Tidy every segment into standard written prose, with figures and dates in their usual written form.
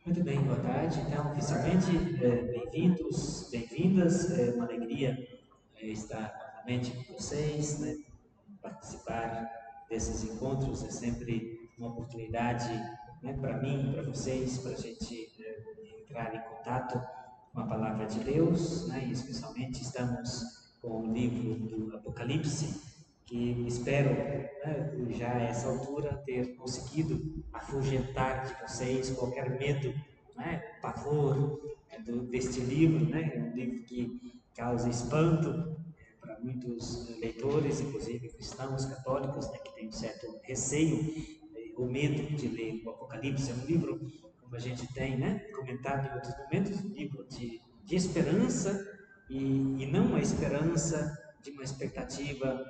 Muito bem, boa tarde. Então, oficialmente, bem-vindos, bem-vindas. É uma alegria estar novamente com vocês, né? Participar desses encontros é sempre uma oportunidade, né, para mim, para vocês, para a gente entrar em contato com a palavra de Deus, né? E especialmente estamos com o livro do Apocalipse, que espero, né, já a essa altura ter conseguido afugentar de vocês qualquer medo, né, pavor, deste livro, né? É um livro que causa espanto para muitos leitores, inclusive cristãos católicos, né, que têm um certo receio ou medo de ler o Apocalipse. É um livro, como a gente tem, né, comentado em outros momentos, um livro de esperança, e não uma esperança de uma expectativa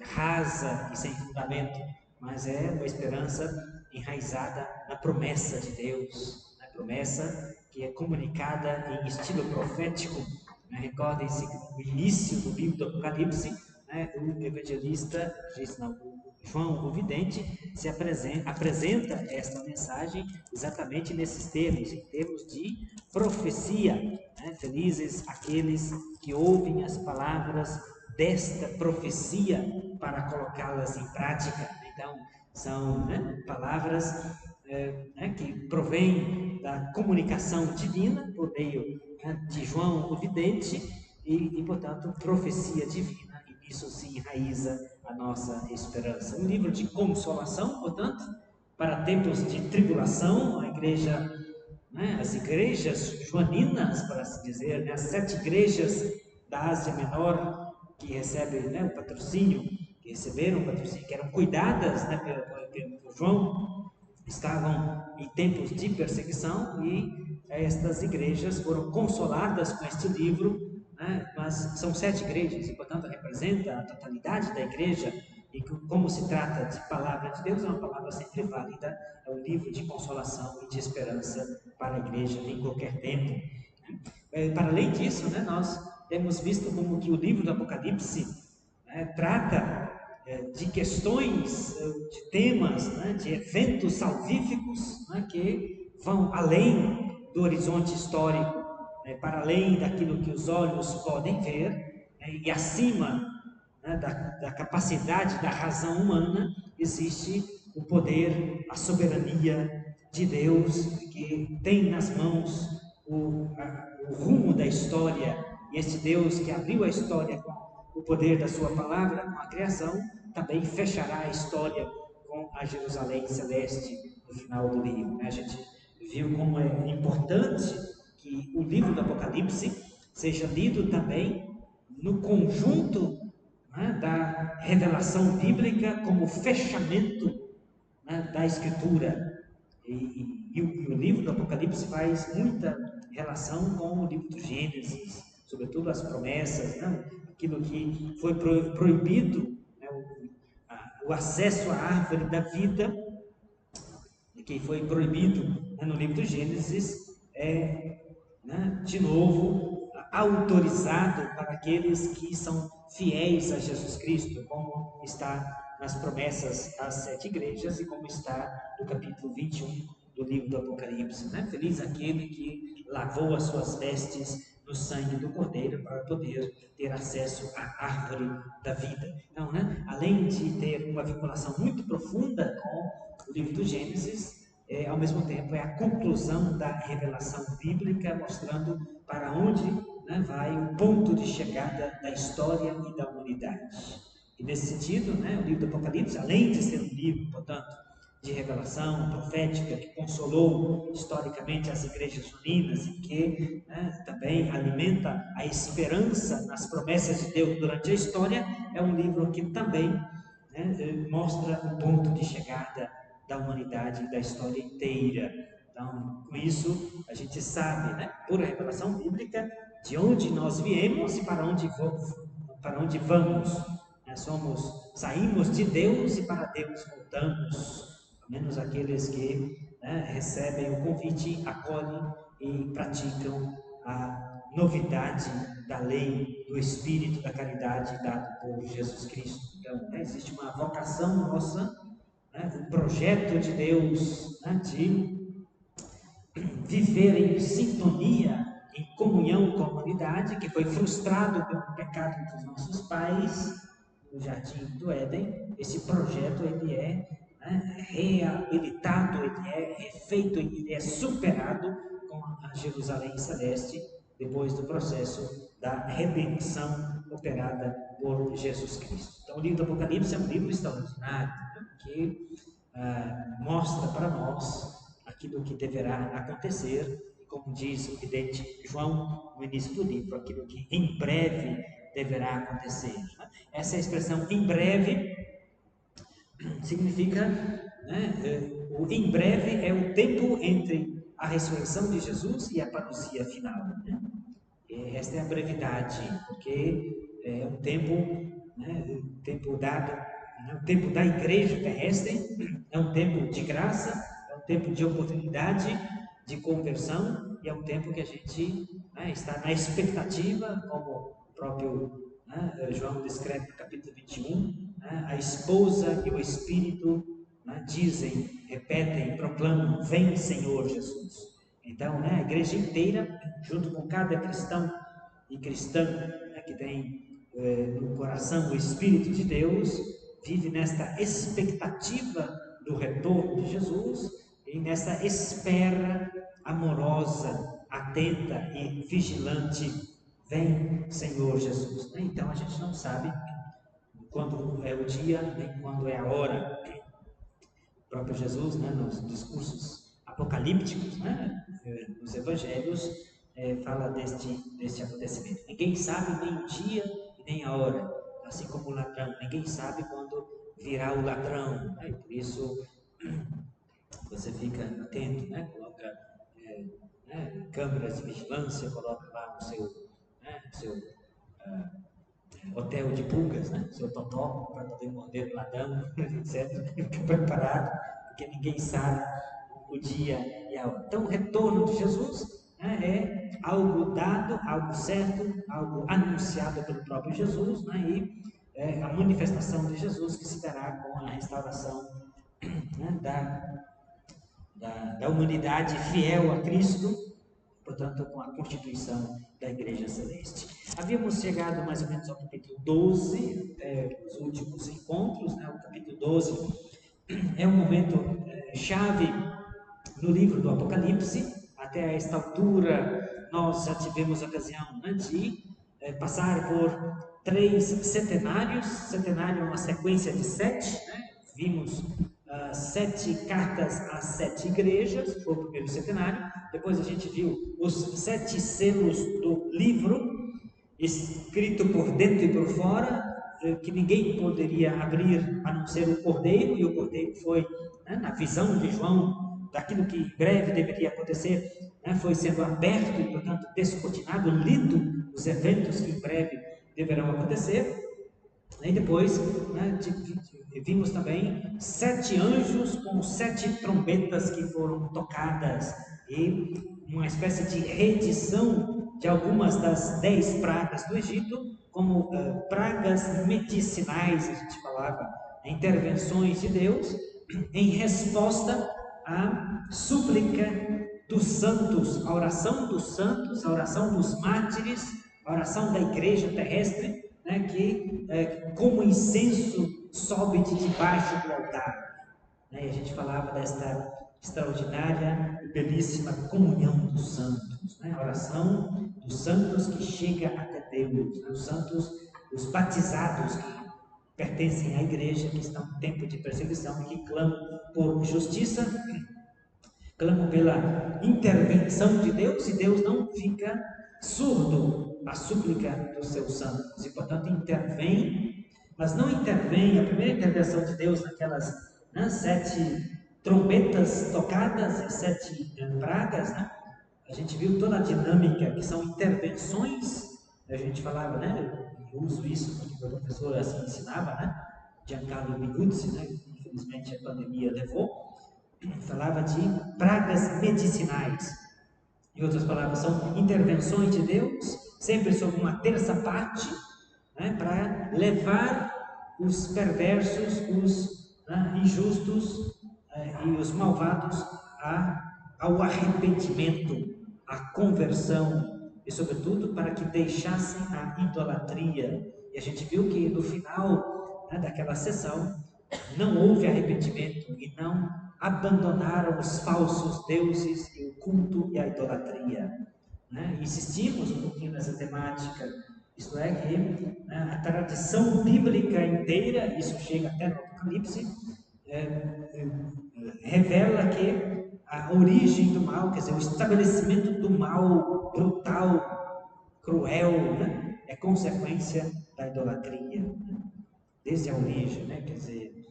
rasa e sem fundamento, mas é uma esperança enraizada na promessa de Deus, na promessa que é comunicada em estilo profético, né? Recordem-se que no início do livro do Apocalipse, né, o evangelista, não, o João, o vidente, apresenta esta mensagem exatamente nesses termos, em termos de profecia. Né? Felizes aqueles que ouvem as palavras desta profecia para colocá-las em prática. Então, são, né, palavras né, que provêm da comunicação divina por meio, né, de João o vidente portanto, profecia divina, e nisso se enraiza a nossa esperança. Um livro de consolação, portanto, para tempos de tribulação, a igreja, né, as igrejas joaninas, para assim dizer, né, as 7 igrejas da Ásia Menor que recebem, né, o patrocínio, que receberam o patrocínio, que eram cuidadas, né, pelo João, estavam em tempos de perseguição, e estas igrejas foram consoladas com este livro, né? Mas são 7 igrejas e, portanto, representa a totalidade da igreja, e como se trata de palavra de Deus, é uma palavra sempre válida, é um livro de consolação e de esperança para a igreja em qualquer tempo. Para além disso, né, nós temos visto como que o livro do Apocalipse, né, trata de questões, de temas, né, de eventos salvíficos, né, que vão além do horizonte histórico, né, para além daquilo que os olhos podem ver, né, e acima, né, da capacidade da razão humana, existe o poder, a soberania de Deus, que tem nas mãos o rumo da história, e este Deus que abriu a história com o poder da sua palavra, com a criação, também fechará a história com a Jerusalém celeste no final do livro. A gente viu como é importante que o livro do Apocalipse seja lido também no conjunto, né, da revelação bíblica como fechamento, né, da Escritura. E o livro do Apocalipse faz muita relação com o livro do Gênesis, sobretudo as promessas, né? Aquilo que foi proibido, né? O acesso à árvore da vida, que foi proibido, né, no livro do Gênesis, é, né, de novo autorizado para aqueles que são fiéis a Jesus Cristo, como está nas promessas às 7 igrejas e como está no capítulo 21 do livro do Apocalipse. Né? Feliz aquele que lavou as suas vestes no sangue do Cordeiro para poder ter acesso à árvore da vida. Então, né, além de ter uma vinculação muito profunda com o livro do Gênesis, ao mesmo tempo é a conclusão da revelação bíblica, mostrando para onde, né, vai o ponto de chegada da história e da humanidade. E nesse sentido, né, o livro do Apocalipse, além de ser um livro, portanto, de revelação profética que consolou historicamente as igrejas unidas e que, né, também alimenta a esperança nas promessas de Deus durante a história, é um livro que também, né, mostra o ponto de chegada da humanidade e da história inteira. Então, com isso, a gente sabe, né, por revelação bíblica, de onde nós viemos e para onde vamos. Saímos de Deus e para Deus voltamos. Ao menos aqueles que, né, recebem o convite, acolhem e praticam a novidade da lei, do Espírito da caridade dado por Jesus Cristo. Então, né, existe uma vocação nossa, né, o projeto de Deus, né, de viver em sintonia, em comunhão com a humanidade, que foi frustrado pelo pecado dos nossos pais no Jardim do Éden. Esse projeto ele é, né, reabilitado, ele é refeito, ele é superado com a Jerusalém Celeste, depois do processo da redenção operada por Jesus Cristo. Então, o livro do Apocalipse é um livro extraordinário, né, que mostra para nós aquilo que deverá acontecer, como diz o vidente João no início do livro, aquilo que em breve deverá acontecer. Essa expressão em breve significa, né, o em breve é o tempo entre a ressurreição de Jesus e a parousia final. Né? Esta é a brevidade, porque é um tempo, né, um tempo dado, o tempo da igreja terrestre, é um tempo de graça, é um tempo de oportunidade, de conversão, e é um tempo que a gente, né, está na expectativa, como o próprio, né, João descreve no capítulo 21, né, a esposa e o Espírito, né, dizem, repetem, proclamam: vem Senhor Jesus. Então, né, a igreja inteira, junto com cada cristão e cristã, né, que tem no coração o Espírito de Deus, vive nesta expectativa do retorno de Jesus e nessa espera amorosa, atenta e vigilante: vem Senhor Jesus. Então a gente não sabe quando é o dia, nem quando é a hora. O próprio Jesus, né, nos discursos apocalípticos, né, nos evangelhos, fala deste acontecimento. Ninguém sabe nem o dia e nem a hora, assim como o ladrão. Ninguém sabe quando virá o ladrão, né, e por isso você fica atento, né, coloca câmeras de vigilância, coloca lá o seu hotel de pulgas, né, seu totó, para poder morder o ladrão, etc. Fica preparado, porque ninguém sabe o dia e a hora. Então, o retorno de Jesus, né, é algo dado, algo certo, algo anunciado pelo próprio Jesus, né, e é a manifestação de Jesus que se dará com a restauração, né, da humanidade fiel a Cristo, portanto, com a constituição da Igreja Celeste. Havíamos chegado mais ou menos ao capítulo 12, os últimos encontros, né? O capítulo 12 é um momento chave no livro do Apocalipse. Até esta altura, nós já tivemos a ocasião, né, de passar por 3 setenários. Setenário é uma sequência de 7, né? Vimos 7 cartas às 7 igrejas, foi o primeiro setenário. Depois a gente viu os 7 selos do livro, escrito por dentro e por fora, que ninguém poderia abrir a não ser o Cordeiro, e o Cordeiro foi, né, na visão de João, daquilo que em breve deveria acontecer, né, foi sendo aberto e, portanto, descortinado, lido os eventos que em breve deverão acontecer. E depois, né, vimos também 7 anjos com 7 trombetas que foram tocadas, e uma espécie de reedição de algumas das 10 pragas do Egito, como pragas medicinais, a gente falava, intervenções de Deus em resposta à súplica dos santos, a oração dos santos, a oração dos mártires, a oração da igreja terrestre, né, que como incenso sobe de debaixo do altar. Né, e a gente falava desta extraordinária e belíssima comunhão dos santos, né, a oração dos santos que chega até Deus, né, os santos, os batizados que pertencem à igreja, que estão em tempo de perseguição e que clamam por justiça, clamam pela intervenção de Deus, e Deus não fica surdo à súplica dos seus santos, e portanto intervém, mas não intervém. A primeira intervenção de Deus naquelas, né, 7 trombetas tocadas e 7 pragas, né, a gente viu toda a dinâmica, que são intervenções. A gente falava, né, eu uso isso porque o professor assim ensinava, né, Giancarlo Minuzzi, né, infelizmente a pandemia levou, falava de pragas medicinais. Em outras palavras, são intervenções de Deus, sempre sobre uma terça parte, né, para levar os perversos, os injustos e os malvados a ao arrependimento, à conversão e, sobretudo, para que deixassem a idolatria. E a gente viu que no final, né, daquela sessão, não houve arrependimento e não abandonaram os falsos deuses e o culto e a idolatria. Né? Insistimos um pouquinho nessa temática, isto é que, né, a tradição bíblica inteira, isso chega até no Apocalipse, revela que a origem do mal, quer dizer, o estabelecimento do mal brutal, cruel, né, é consequência da idolatria, né? Desde a origem, né? Quer dizer,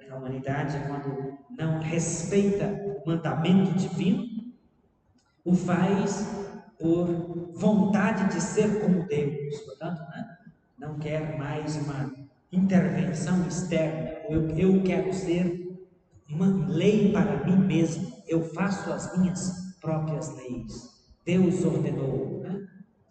a humanidade, quando não respeita o mandamento divino, o faz por vontade de ser como Deus. Portanto, né, não quer mais uma intervenção externa. Eu quero ser uma lei para mim mesmo. Eu faço as minhas próprias leis. Deus ordenou, né?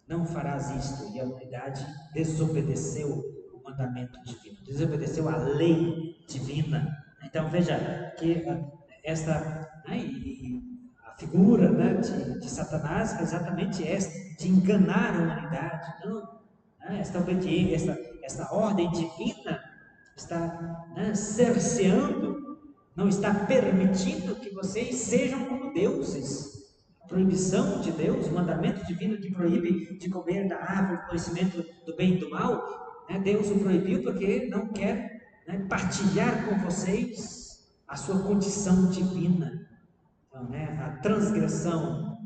Não farás isto. E a humanidade desobedeceu o mandamento divino, desobedeceu a lei divina. Então veja que esta, né, a figura, né, de Satanás foi exatamente esta, de enganar a humanidade. Não, né, esta obediência, esta ordem divina está, né, cerceando, não está permitindo que vocês sejam como deuses. A proibição de Deus, o mandamento divino que proíbe de comer da árvore do conhecimento do bem e do mal, né, Deus o proibiu porque não quer, né, partilhar com vocês a sua condição divina. Então, né, a transgressão,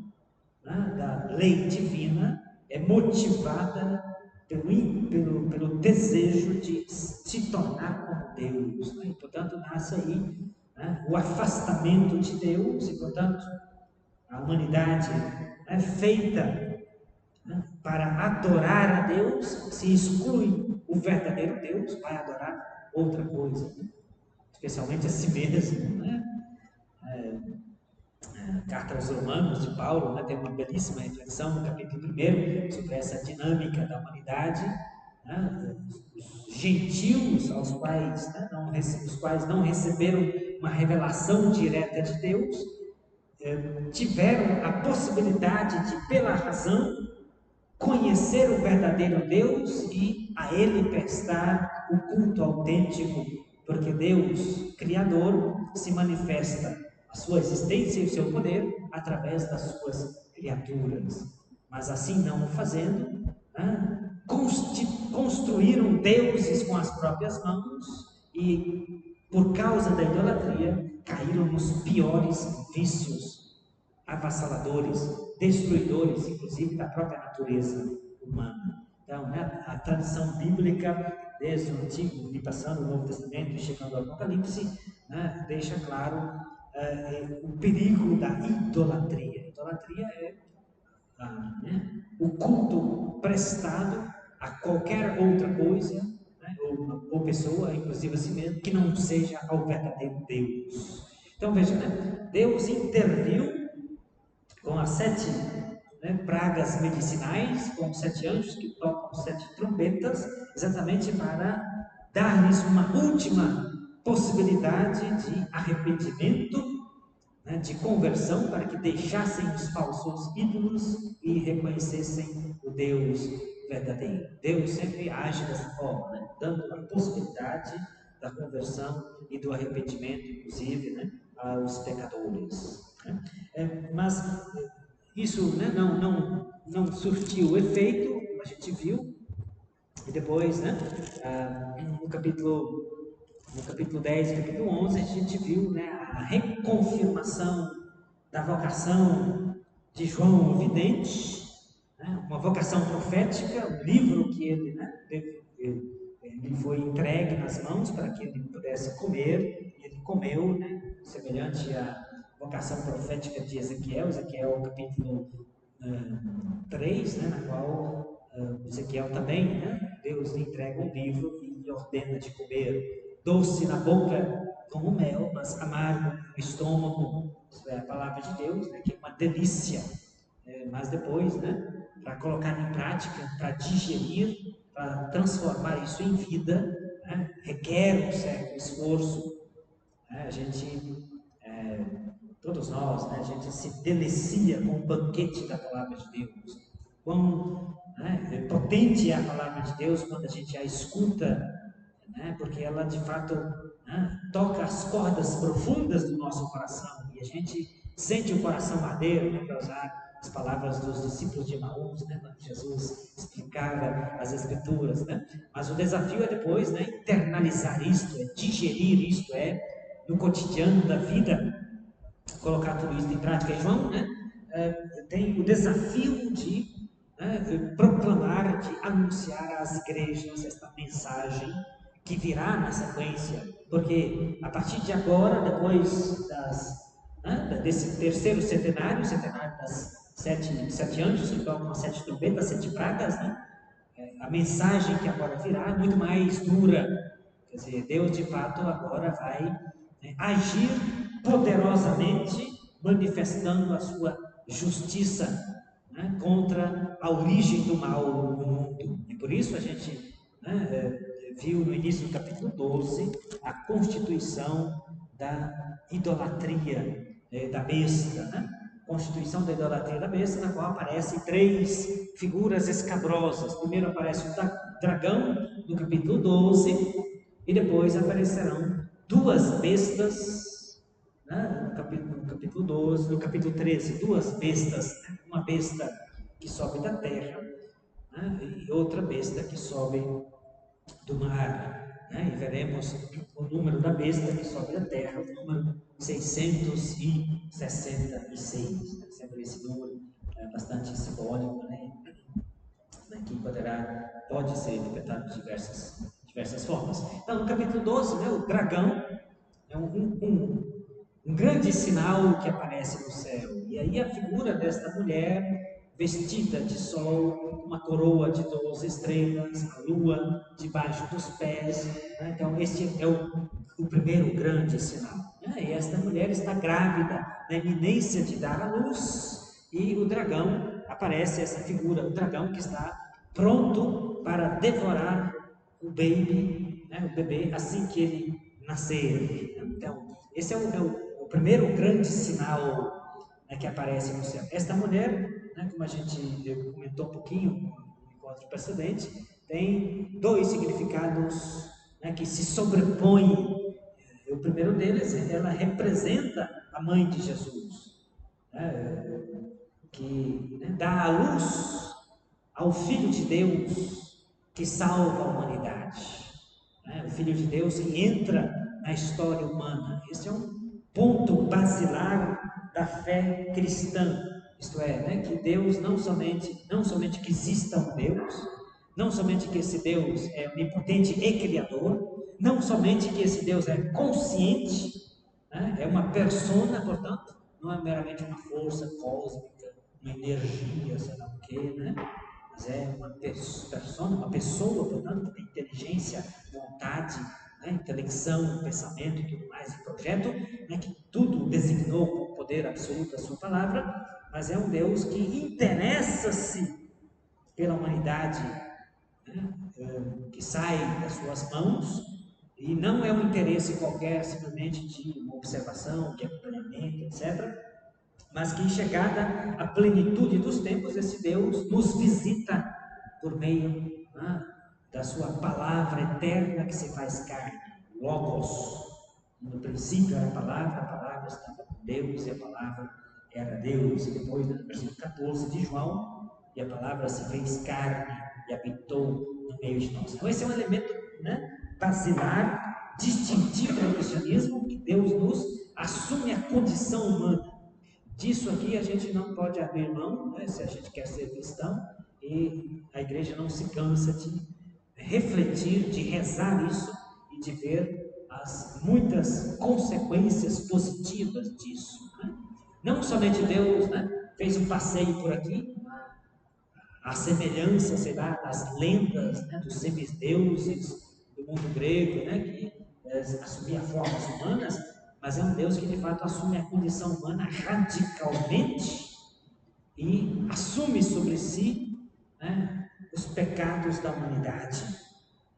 né, da lei divina é motivada pelo desejo de se tornar como Deus, né? E, portanto, nasce aí, né, o afastamento de Deus, e, portanto, a humanidade é feita, né, para adorar a Deus, se exclui o verdadeiro Deus, vai adorar outra coisa, né? Especialmente a si mesmo, né? Carta aos Romanos de Paulo, né, tem uma belíssima reflexão no capítulo 1 sobre essa dinâmica da humanidade, né, os gentios aos quais, né, os quais não receberam uma revelação direta de Deus, tiveram a possibilidade de, pela razão, conhecer o verdadeiro Deus e a Ele prestar o culto autêntico, porque Deus, Criador, se manifesta a sua existência e o seu poder através das suas criaturas. Mas assim não o fazendo, né, construíram deuses com as próprias mãos e, por causa da idolatria, caíram nos piores vícios avassaladores, destruidores, inclusive da própria natureza humana. Então, né, a tradição bíblica, desde o Antigo e passando o Novo Testamento e chegando ao Apocalipse, né, deixa claro o perigo da idolatria. Idolatria é o culto prestado a qualquer outra coisa, né, ou pessoa, inclusive a si mesmo, que não seja ao verdadeiro Deus. Então veja, né, Deus interviu com as 7, né, pragas medicinais, com os 7 anjos que tocam 7 trombetas, exatamente para dar-lhes uma última possibilidade de arrependimento, né, de conversão, para que deixassem os falsos ídolos e reconhecessem o Deus verdadeiro. Deus sempre age dessa forma, né, dando a possibilidade da conversão e do arrependimento, inclusive, né, aos pecadores. Né? Mas isso, né, não surtiu efeito, como a gente viu, e depois, né, no capítulo 10 e capítulo 11, a gente viu, né, a reconfirmação da vocação de João o Vidente, né, uma vocação profética, um livro que ele, né, ele foi entregue nas mãos para que ele pudesse comer, e ele comeu, né, semelhante à vocação profética de Ezequiel, capítulo 3, né, na qual Ezequiel também, né, Deus lhe entrega um livro e lhe ordena de comer. Doce na boca como mel, mas amargo no estômago. Isso é a palavra de Deus, né, que é uma delícia. Mas depois, né, para colocar em prática, para digerir, para transformar isso em vida, né, requer um certo esforço. Né, a gente todos nós, né, a gente se delicia com o banquete da palavra de Deus. Quão, né, potente é a palavra de Deus quando a gente a escuta, né, porque ela de fato, né, toca as cordas profundas do nosso coração e a gente sente o coração arder, né, para usar as palavras dos discípulos de Emaús, né, quando Jesus explicava as Escrituras, né? Mas o desafio é depois, né, internalizar isto, é digerir isto, é no cotidiano da vida colocar tudo isso em prática. E João, né, tem o desafio de, né, proclamar, de anunciar às igrejas esta mensagem que virá na sequência, porque a partir de agora, depois desse terceiro centenário, centenário das sete anjos que tocam as sete trombetas, sete pragas, né, a mensagem que agora virá é muito mais dura. Quer dizer, Deus de fato agora vai, né, agir poderosamente, manifestando a sua justiça, né, contra a origem do mal no mundo. E por isso a gente, né, viu no início do capítulo 12 a constituição da idolatria, da besta, né? Constituição da idolatria da besta, na qual aparecem três figuras escabrosas. Primeiro aparece o dragão, no capítulo 12, e depois aparecerão duas bestas, né? No capítulo 12, no capítulo 13, duas bestas, né? Uma besta que sobe da terra, né? E outra besta que sobe do mar, né? E veremos o número da besta que sobe da terra, o número 666, né? Sempre esse número é bastante simbólico, né? Que pode ser interpretado de diversas formas. Então, no capítulo 12, né, o dragão é um grande sinal que aparece no céu. E aí a figura desta mulher vestida de sol, uma coroa de 12 estrelas, a lua debaixo dos pés, né? Então este é o primeiro grande sinal, né? E esta mulher está grávida, na iminência de dar à luz, e o dragão, aparece essa figura, o dragão que está pronto para devorar o baby, né, o bebê, assim que ele nascer. Então, esse é o primeiro grande sinal, né, que aparece no céu. Esta mulher, né, como a gente comentou um pouquinho no encontro precedente, tem dois significados, né, que se sobrepõem. O primeiro deles, ela representa a mãe de Jesus, né, que, né, dá a luz ao Filho de Deus que salva a humanidade, né? O Filho de Deus que entra na história humana. Esse é um ponto basilar da fé cristã, isto é, né, que Deus não somente que exista um Deus, não somente que esse Deus é onipotente e criador, não somente que esse Deus é consciente, né, é uma persona, portanto, não é meramente uma força cósmica, uma energia, sei lá o quê, né? Mas é uma persona, uma pessoa, portanto, que tem inteligência, vontade, né, intelecção, pensamento e tudo mais, e projeto, né, que tudo designou com o poder absoluto da sua palavra, mas é um Deus que interessa-se pela humanidade, né, que sai das suas mãos, e não é um interesse qualquer, simplesmente de uma observação, de acompanhamento, etc., mas que, chegada a plenitude dos tempos, esse Deus nos visita por meio, né, da sua palavra eterna que se faz carne, Logos. No princípio era a palavra estava com Deus e a palavra era Deus. E depois, no versículo 14 de João, e a palavra se fez carne e habitou no meio de nós. Então esse é um elemento, né, basilar, distintivo do cristianismo, que Deus nos assume a condição humana. Disso aqui a gente não pode abrir mão, né, se a gente quer ser cristão, e a igreja não se cansa de refletir, de rezar isso e de ver as muitas consequências positivas disso, né? Não somente Deus, né, fez um passeio por aqui, a semelhança, sei lá, das lendas, né, dos semideuses do mundo grego, né, que assumia formas humanas, mas é um Deus que de fato assume a condição humana radicalmente e assume sobre si, né, os pecados da humanidade.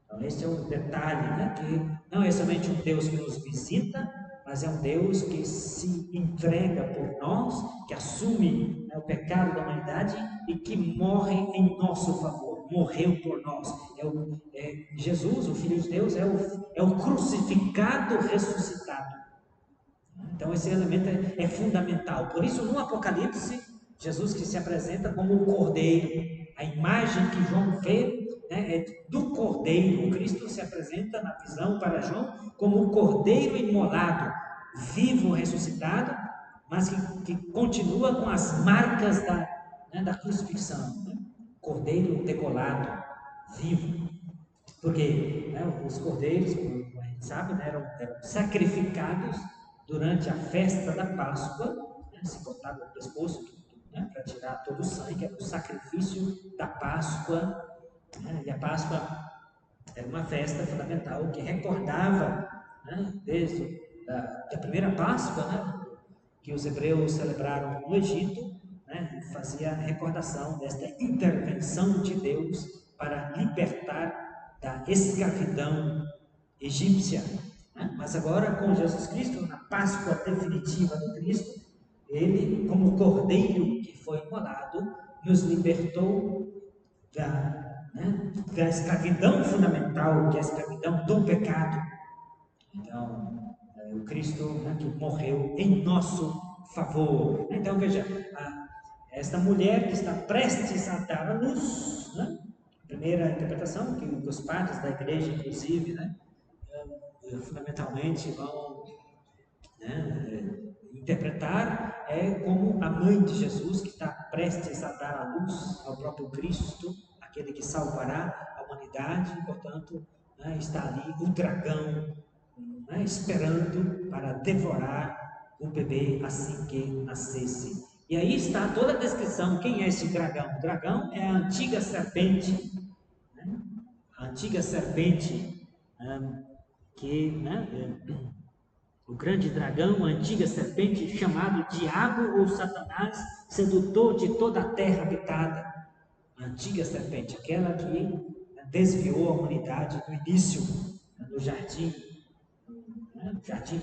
Então esse é o detalhe, né, que não é somente um Deus que nos visita, mas é um Deus que se entrega por nós, que assume, né, o pecado da humanidade e que morre em nosso favor, morreu por nós. Jesus, o Filho de Deus, é o crucificado ressuscitado. Então esse elemento é fundamental. Por isso, no Apocalipse, Jesus que se apresenta como o Cordeiro, a imagem que João vê, né, é do Cordeiro. O Cristo se apresenta na visão para João como o Cordeiro imolado, vivo, ressuscitado, mas que continua com as marcas da crucifixão, né? Cordeiro degolado, vivo. Porque, né, os cordeiros, como a gente sabe, né, eram sacrificados durante a festa da Páscoa, né, se cortava o pescoço, né, para tirar todo o sangue, era o sacrifício da Páscoa, né, e a Páscoa era uma festa fundamental que recordava, né, desde da primeira Páscoa, né, que os hebreus celebraram no Egito, né, fazia recordação desta intervenção de Deus para libertar da escravidão egípcia. Né? Mas agora, com Jesus Cristo, na Páscoa definitiva do Cristo, ele, como cordeiro que foi imolado, nos libertou da escravidão fundamental, que é a escravidão do pecado. Então, o Cristo, né, que morreu em nosso favor. Então, veja, esta mulher que está prestes a dar a luz, né, a primeira interpretação, que os padres da igreja, inclusive, né, fundamentalmente vão, né, interpretar como a mãe de Jesus, que está prestes a dar a luz ao próprio Cristo, aquele que salvará a humanidade, e, portanto, né, está ali o dragão, né, esperando para devorar o bebê assim que nascesse. E aí está toda a descrição. Quem é esse dragão? O dragão é a antiga serpente, né? A antiga serpente, que, né, o grande dragão, a antiga serpente, chamado Diabo ou Satanás, sedutor de toda a terra habitada. A antiga serpente, aquela que desviou a humanidade no início, no jardim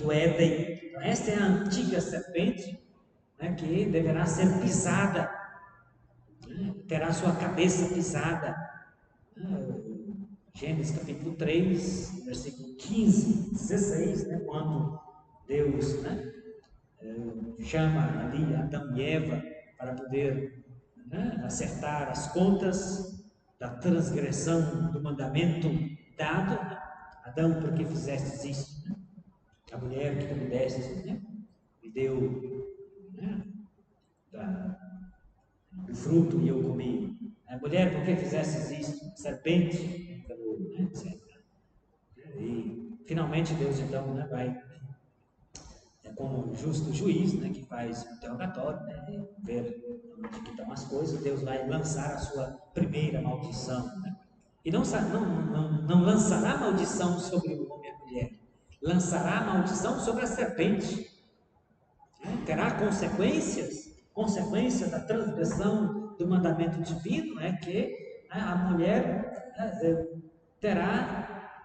do Éden. Então, esta é a antiga serpente, né, que deverá ser pisada, né, terá sua cabeça pisada. Gênesis capítulo 3, versículo 15, 16, né, quando Deus, né, chama ali Adão e Eva para poder, né, acertar as contas da transgressão do mandamento dado. Adão, por que fizeste isso? A mulher que tu me deste, né, me deu, né, o fruto e eu comi. A mulher, por que fizeste isso? Serpente, né, etc. E finalmente Deus então, né, vai, como justo juiz, né, que faz o interrogatório, né, ver onde que estão as coisas. Deus vai lançar a sua primeira maldição, né? E não lançará maldição sobre o homem e a mulher, lançará maldição sobre a serpente. Terá consequência da transgressão do mandamento divino, é que, né, a mulher, terá,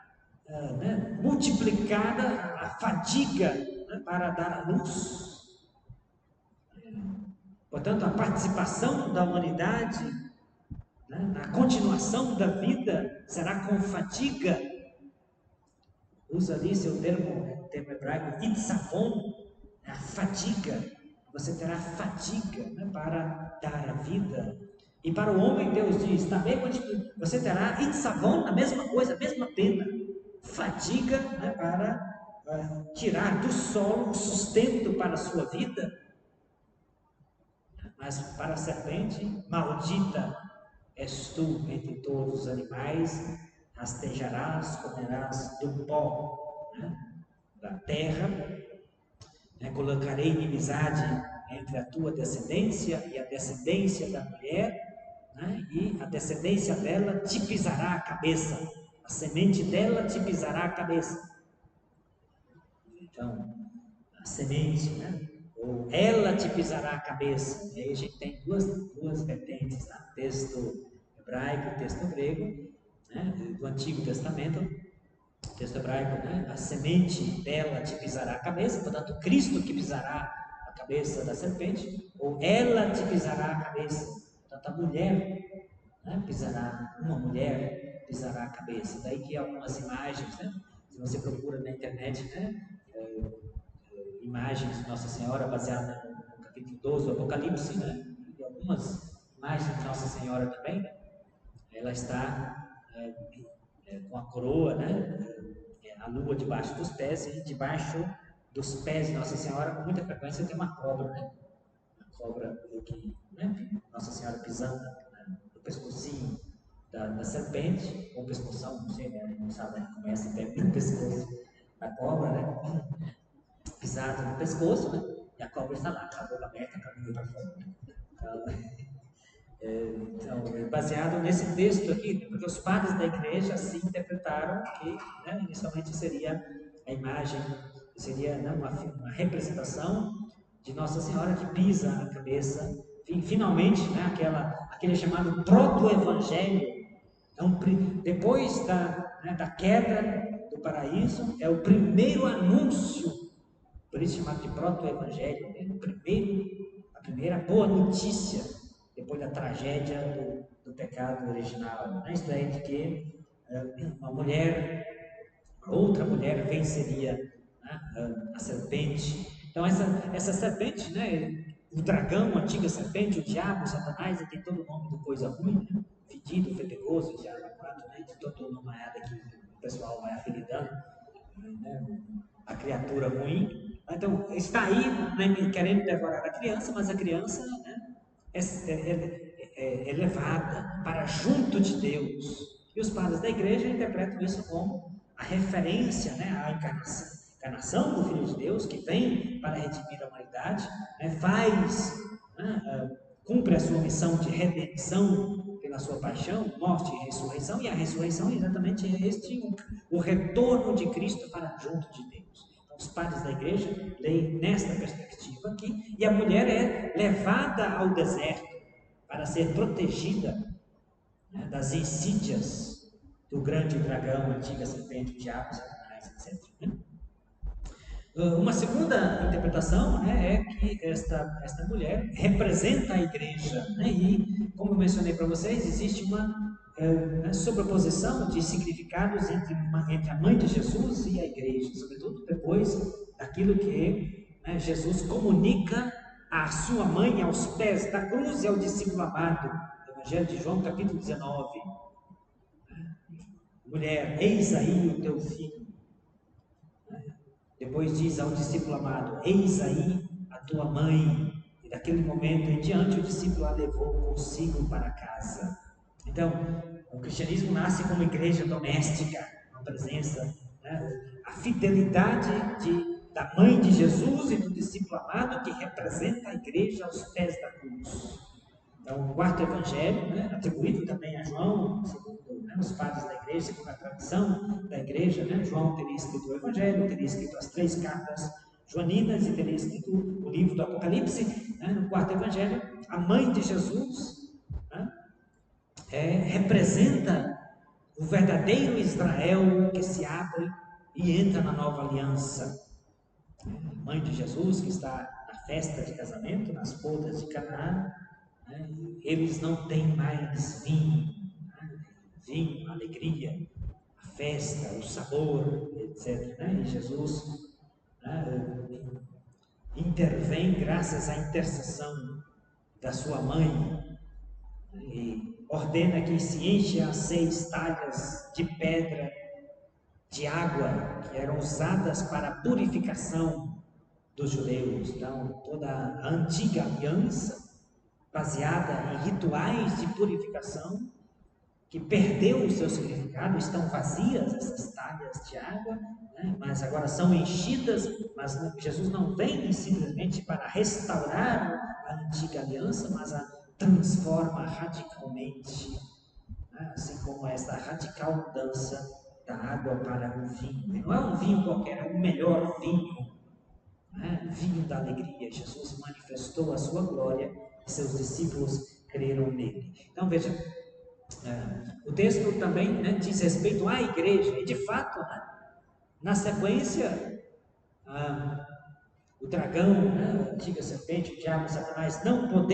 né, multiplicada a fadiga, né, para dar à luz. Portanto, a participação da humanidade, né, na continuação da vida será com fadiga. Usa ali seu termo hebraico, itzavon, a fadiga. Você terá fadiga, né, para dar a vida. E para o homem, Deus diz também: você terá itzavon, a mesma coisa, a mesma pena. Fadiga, né, para tirar do solo o sustento para a sua vida. Mas para a serpente, maldita és tu entre todos os animais, rastejarás, comerás do pó, né, da terra, né, colocarei inimizade entre a tua descendência e a descendência da mulher, né, e a descendência dela te pisará a cabeça, a semente dela te pisará a cabeça. Então, a semente, né, ou ela te pisará a cabeça. E aí a gente tem duas vertentes, tá? Texto hebraico e texto grego, né, do Antigo Testamento. o texto hebraico, né? A semente dela te pisará a cabeça, portanto, Cristo que pisará a cabeça da serpente, ou ela te pisará a cabeça, portanto, a mulher, né, pisará, uma mulher pisará a cabeça. Daí que algumas imagens, né? Se você procura na internet, né? Imagens de Nossa Senhora baseadas no capítulo 12 do Apocalipse, né? E algumas imagens de Nossa Senhora também, ela está com a coroa, né? A lua debaixo dos pés, e debaixo dos pés de Nossa Senhora, com muita frequência, tem uma cobra, né? Uma cobra que, né? Nossa Senhora pisando, né? No pescocinho da serpente, ou pescoção, não sei, né? Não sabe, né? Começa até no pescoço da cobra, né? Pisado no pescoço, né? E a cobra está lá, com a boca aberta, com a língua para fora. Então, baseado nesse texto aqui, porque os padres da igreja assim interpretaram que, né, inicialmente seria a imagem, seria, né, uma representação de Nossa Senhora que pisa a cabeça, finalmente, né, aquele chamado proto-evangelho, depois da queda do paraíso, é o primeiro anúncio, por isso chamado de proto-evangelho, né, a primeira boa notícia depois da tragédia do pecado original, né? Isto é, de que outra mulher venceria, né, a serpente. Então essa serpente, né, o dragão, a antiga serpente, o diabo, o Satanás, ele tem todo o nome de coisa ruim, né? Fedido, fetegoso, diabo, né? De todo o nomeado que o pessoal vai apelidando, né? A criatura ruim. Então está aí, né, querendo devorar a criança, mas a criança, né, é levada para junto de Deus. E os padres da igreja interpretam isso como a referência, né, à encarnação do Filho de Deus, que vem para redimir a humanidade, né, cumpre a sua missão de redenção pela sua paixão, morte e ressurreição, e a ressurreição é exatamente o retorno de Cristo para junto de Deus. Os padres da igreja leem nesta perspectiva aqui, e a mulher é levada ao deserto para ser protegida, né, das insídias do grande dragão, a antiga serpente, o diabo, Satanás, etc. Né? Uma segunda interpretação, né, é que esta mulher representa a igreja, né, e, como eu mencionei para vocês, existe uma sobreposição de significados entre a mãe de Jesus e a igreja, sobretudo depois daquilo que, né, Jesus comunica à sua mãe aos pés da cruz e ao discípulo amado, Evangelho de João, capítulo 19. Mulher, eis aí o teu filho. Depois diz ao discípulo amado, eis aí a tua mãe. E daquele momento em diante o discípulo a levou consigo para casa. Então, o cristianismo nasce como igreja doméstica, uma presença, né, a fidelidade da mãe de Jesus e do discípulo amado que representa a igreja aos pés da cruz. Então, o quarto evangelho, né, atribuído também a João, segundo, né, os padres da igreja, segundo a tradição da igreja, né, João teria escrito o evangelho, teria escrito as 3 cartas joaninas e teria escrito o livro do Apocalipse. Né, no quarto evangelho, a mãe de Jesus, né, representa o verdadeiro Israel que se abre e entra na nova aliança. A mãe de Jesus que está na festa de casamento, nas bodas de Canaã, né? Eles não têm mais vinho, né? Vinho, alegria, a festa, o sabor, etc. Né? E Jesus, né, intervém graças à intercessão da sua mãe, né? E ordena que se enche as 6 talhas de pedra de água que eram usadas para a purificação dos judeus. Então, toda a antiga aliança baseada em rituais de purificação, que perdeu o seu significado, estão vazias essas talhas de água, né? Mas agora são enchidas, mas Jesus não vem simplesmente para restaurar a antiga aliança, mas a transforma radicalmente, né? Assim como esta radical mudança da água para o vinho. Não é um vinho qualquer, é o melhor vinho, né? Vinho da alegria. Jesus manifestou a sua glória e seus discípulos creram nele. Então veja, o texto também, né, diz respeito à igreja, e de fato, né, Na sequência, o dragão, né, a antiga serpente, o diabo, Satanás, não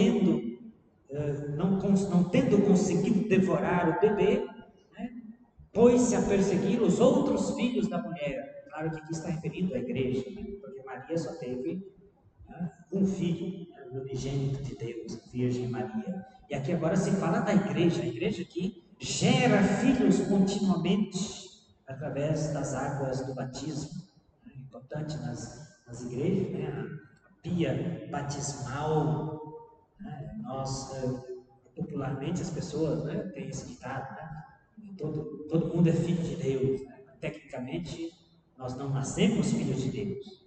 tendo conseguido devorar o bebê, né, pôs-se a perseguir os outros filhos da mulher. Claro que aqui está referindo à igreja, né, porque Maria só teve um filho, o unigênito de Deus, a Virgem Maria. E aqui agora se fala da igreja, a igreja que gera filhos continuamente através das águas do batismo. É importante nas igrejas, né? A pia batismal, né? Nós, popularmente, as pessoas, né, têm esse ditado, né? Todo mundo é filho de Deus, né? Tecnicamente, nós não nascemos filhos de Deus.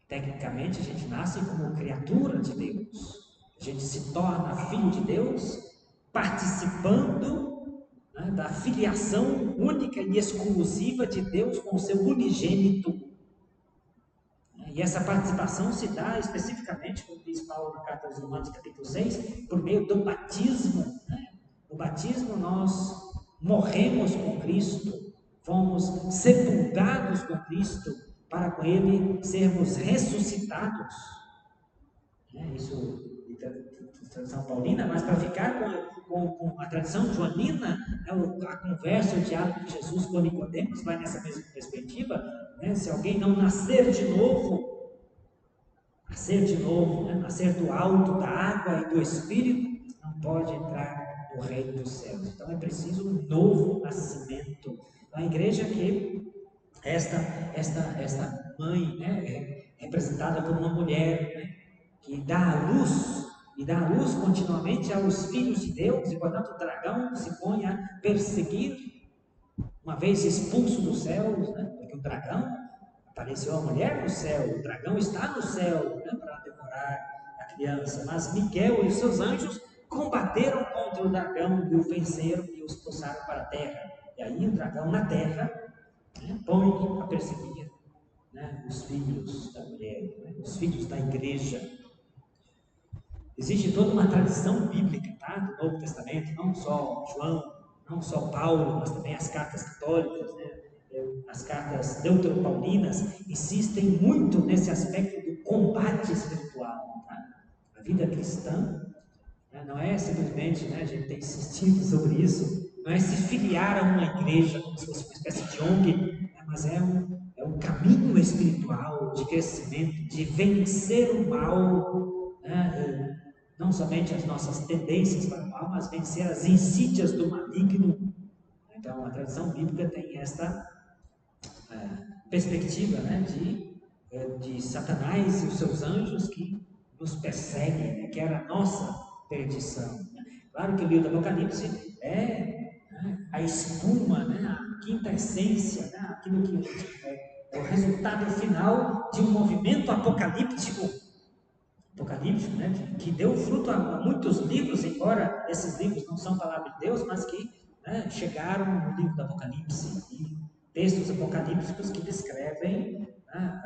Tecnicamente, a gente nasce como criatura de Deus. A gente se torna filho de Deus participando, né, da filiação única e exclusiva de Deus com o seu unigênito. E essa participação se dá especificamente, como diz Paulo na carta aos Romanos, capítulo 6, por meio do batismo. Né? No batismo nós morremos com Cristo, fomos sepultados com Cristo, para com Ele sermos ressuscitados. Isso de tradição paulina, mas para ficar com a tradição joanina, a conversa, o diálogo de Jesus com Nicodemos vai nessa mesma perspectiva, né? Se alguém não nascer de novo, né? Nascer do alto, da água e do Espírito, não pode entrar no reino dos céus. Então é preciso um novo nascimento. A igreja que esta mãe, né, é representada por uma mulher, né, que dá a luz, e dá a luz continuamente aos filhos de Deus, e portanto o dragão se põe a perseguir, uma vez expulso dos céus, né, porque o dragão, apareceu a mulher no céu, o dragão está no céu, né, para devorar a criança, mas Miguel e os seus anjos combateram contra o dragão e o venceram e o expulsaram para a terra. E aí o dragão na terra, né, põe a perseguir, né, os filhos da mulher, né, os filhos da igreja. Existe toda uma tradição bíblica, tá, do Novo Testamento, não só João, não só Paulo, mas também as cartas católicas, né, as cartas deuteropaulinas, insistem muito nesse aspecto do combate espiritual. Tá? A vida cristã, né, não é simplesmente, né, a gente tem insistido sobre isso, não é se filiar a uma igreja como se fosse uma espécie de ONG, né, mas é um caminho espiritual de crescimento, de vencer o mal, né, não somente as nossas tendências para o mal, mas vencer as insídias do maligno. Então, a tradição bíblica tem esta perspectiva, né, de Satanás e os seus anjos que nos perseguem, né, que era a nossa perdição. Claro que o livro do Apocalipse é, né, a espuma, né, a quinta essência, né, aquilo que é o resultado final de um movimento apocalíptico, né, que deu fruto a muitos livros, embora esses livros não são palavra de Deus, mas que, né, chegaram no livro do Apocalipse, e textos apocalípticos que descrevem, né,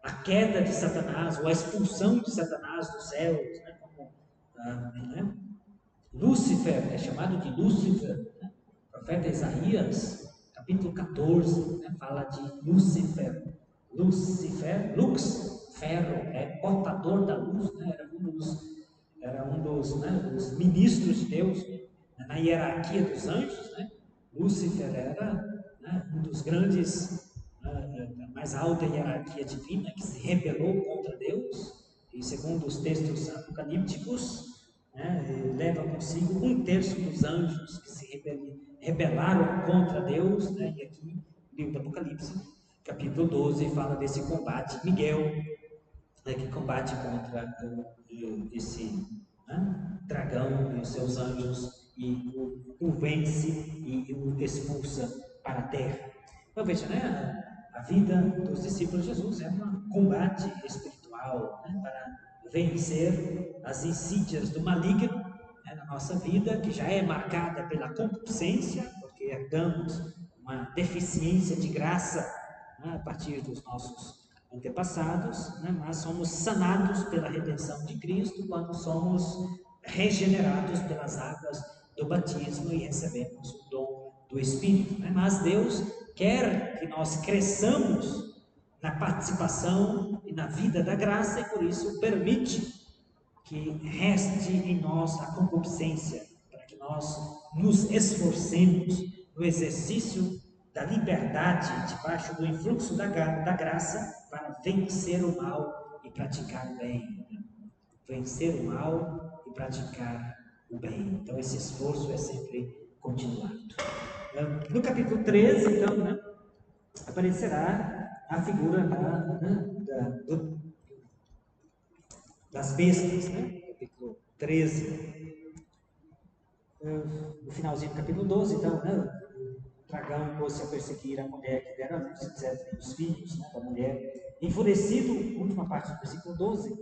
a queda de Satanás, ou a expulsão de Satanás dos céus, né, como, né, Lúcifer, é chamado de Lúcifer, né, o profeta Isaías, capítulo 14, né, fala de Lúcifer, lux, ferro, é portador da luz, né, era um dos ministros de Deus, né, na hierarquia dos anjos, né, Lúcifer era, né, um dos grandes, da mais alta hierarquia divina, que se rebelou contra Deus, e segundo os textos apocalípticos, né, leva consigo 1/3 dos anjos que se rebelaram contra Deus, né, e aqui, no livro do Apocalipse, capítulo 12, fala desse combate, Miguel, né, que combate contra esse, né, dragão e os seus anjos, e o vence e o expulsa para a terra. Então veja, né, a vida dos discípulos de Jesus é um combate espiritual, né, para vencer as insídias do maligno, né, na nossa vida, que já é marcada pela concupiscência, porque herdamos uma deficiência de graça, né, a partir dos nossos antepassados, né, mas somos sanados pela redenção de Cristo quando somos regenerados pelas águas do batismo e recebemos o dom do Espírito. Né? Mas Deus quer que nós cresçamos na participação e na vida da graça, e por isso permite que reste em nós a concupiscência, para que nós nos esforcemos no exercício da liberdade, debaixo do influxo da graça, para vencer o mal e praticar o bem. Vencer o mal e praticar o bem. Então, esse esforço é sempre continuado. No capítulo 13, então, aparecerá a figura das bestas, capítulo 13. No finalzinho do capítulo 12, então, o dragão pôs-se a perseguir a mulher que dera a luz, etc., os filhos da mulher, enfurecido, última parte do versículo 12,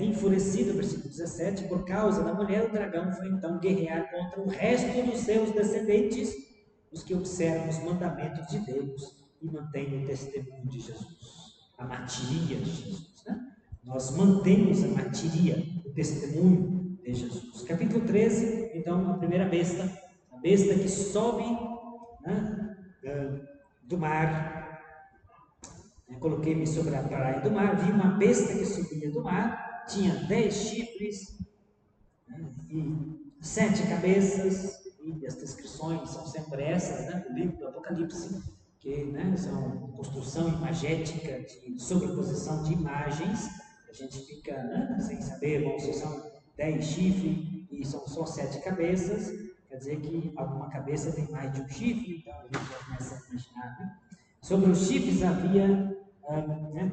enfurecido, versículo 17, por causa da mulher, o dragão foi então guerrear contra o resto dos seus descendentes, os que observam os mandamentos de Deus e mantêm o testemunho de Jesus, a martiria de Jesus. Nós mantemos a martiria, o testemunho de Jesus. Capítulo 13, então, a primeira besta, a besta que sobe do mar. Coloquei-me sobre a praia do mar, vi uma besta que subia do mar, tinha 10 chifres e 7 cabeças, e as descrições são sempre essas, do livro do Apocalipse, que são construção imagética, de sobreposição de imagens. A gente fica sem saber, bom, se são 10 chifres e são só 7 cabeças, quer dizer que alguma cabeça tem mais de um chifre, então a gente já começa a imaginar. Sobre os chifres havia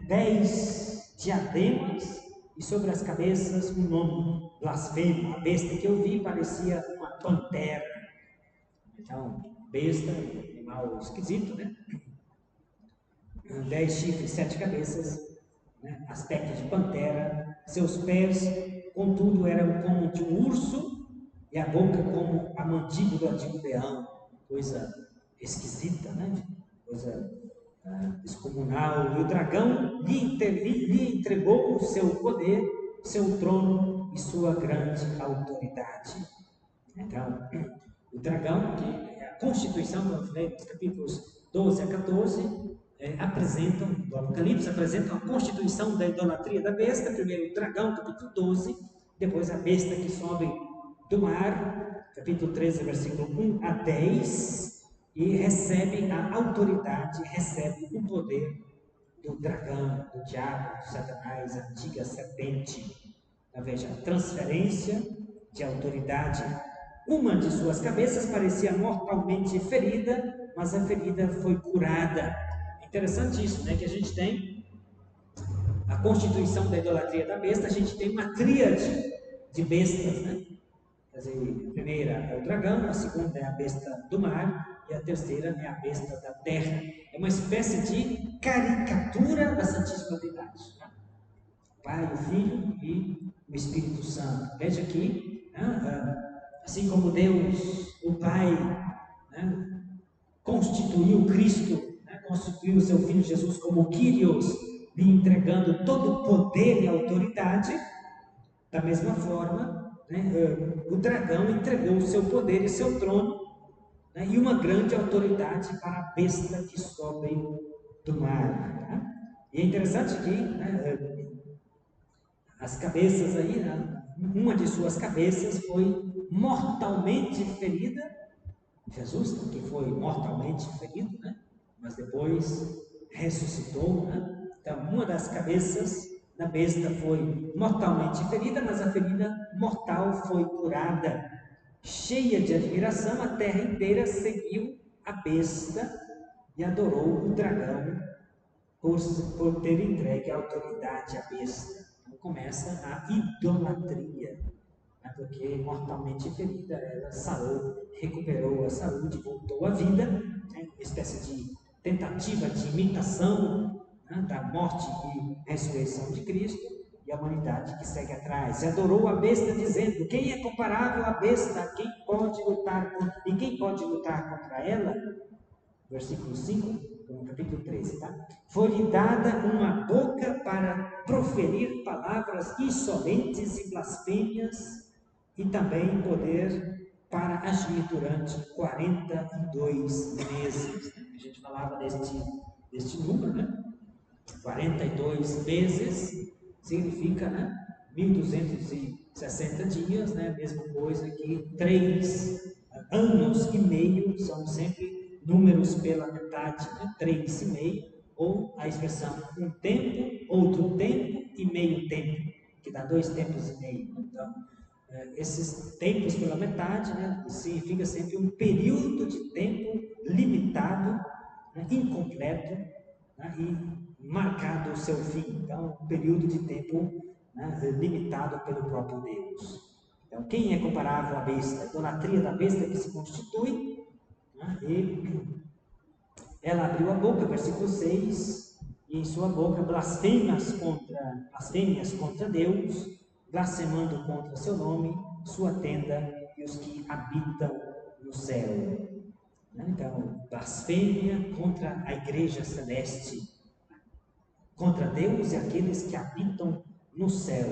10 diademas, e sobre as cabeças um nome blasfemo. A besta que eu vi parecia uma pantera. Então, besta, animal esquisito, 10 chifres, 7 cabeças, aspecto de pantera. Seus pés, contudo, eram como de um urso, e a boca como a mandíbula de um leão. Coisa esquisita, coisa descomunal. E o dragão lhe entregou o seu poder, seu trono e sua grande autoridade. Então, o dragão, que é a constituição, como eu falei, dos capítulos 12 a 14, apresentam, do Apocalipse, apresentam a constituição da idolatria da besta. Primeiro o dragão, capítulo 12, depois a besta que sobe do mar, capítulo 13, versículo 1 a 10, e recebe a autoridade, recebe o poder do dragão, do diabo, do Satanás, a antiga serpente. Então, veja, transferência de autoridade. Uma de suas cabeças parecia mortalmente ferida, mas a ferida foi curada. É interessante isso, que a gente tem a constituição da idolatria da besta, a gente tem uma tríade de bestas, Quer dizer, a primeira é o dragão, a segunda é a besta do mar, e a terceira é a besta da terra. É uma espécie de caricatura da Santíssima Trindade. O Pai, o Filho e o Espírito Santo. Veja aqui, assim como Deus, o Pai, constituiu Cristo, constituiu o seu Filho Jesus como Kyrios, lhe entregando todo o poder e autoridade. Da mesma forma, o dragão entregou o seu poder e seu trono, e uma grande autoridade para a besta que sobe do mar. E é interessante que as cabeças aí, uma de suas cabeças foi mortalmente ferida. Jesus, que foi mortalmente ferido, mas depois ressuscitou. Então, uma das cabeças da besta foi mortalmente ferida, mas a ferida mortal foi curada. Cheia de admiração, a terra inteira seguiu a besta e adorou o dragão por ter entregue a autoridade à besta. Então começa a idolatria, porque mortalmente ferida, ela sarou, recuperou a saúde, voltou à vida, uma espécie de tentativa de imitação da morte e ressurreição de Cristo. E a humanidade que segue atrás, e adorou a besta, dizendo: quem é comparável à besta? Quem pode lutar contra ela? Versículo 5, no capítulo 13, Foi-lhe dada uma boca para proferir palavras insolentes e blasfêmias, e também poder para agir durante 42 meses. A gente falava deste número, né? 42 vezes significa, né? 1260 dias, né? Mesma coisa que 3 anos e meio são sempre números pela metade, né? 3,5, ou a expressão um tempo, outro tempo e meio tempo, que dá 2 tempos e meio. Então, esses tempos pela metade, né? Significa sempre um período de tempo limitado, né? Incompleto, né? E marcado o seu fim. Então, um período de tempo, né? Limitado pelo próprio Deus. Então, quem é comparável à besta? A idolatria da besta que se constitui, né? E ela abriu a boca, versículo 6, e em sua boca blasfêmias contra Deus, blasfemando contra seu nome, sua tenda e os que habitam no céu. Então, blasfêmia contra a igreja celeste, contra Deus e aqueles que habitam no céu.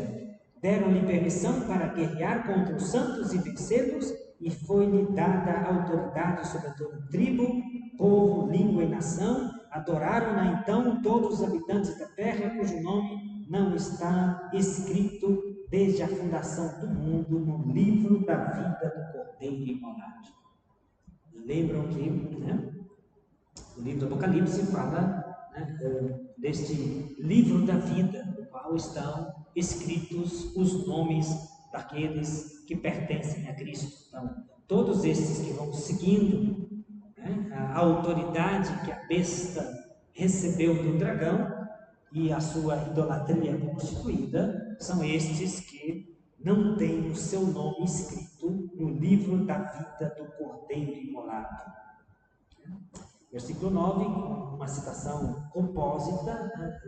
Deram-lhe permissão para guerrear contra os santos e vencê-los, e foi-lhe dada autoridade sobre toda tribo, povo, língua e nação. Adoraram-na então todos os habitantes da terra, cujo nome não está escrito desde a fundação do mundo no livro da vida do Cordeiro imolado. Lembram que, né, o livro do Apocalipse fala, né, deste livro da vida, no qual estão escritos os nomes daqueles que pertencem a Cristo. Então, todos esses que vão seguindo, né, a autoridade que a besta recebeu do dragão e a sua idolatria constituída, são estes que não têm o seu nome escrito no livro da vida do Cordeiro imolado. Versículo 9, uma citação compósita, né,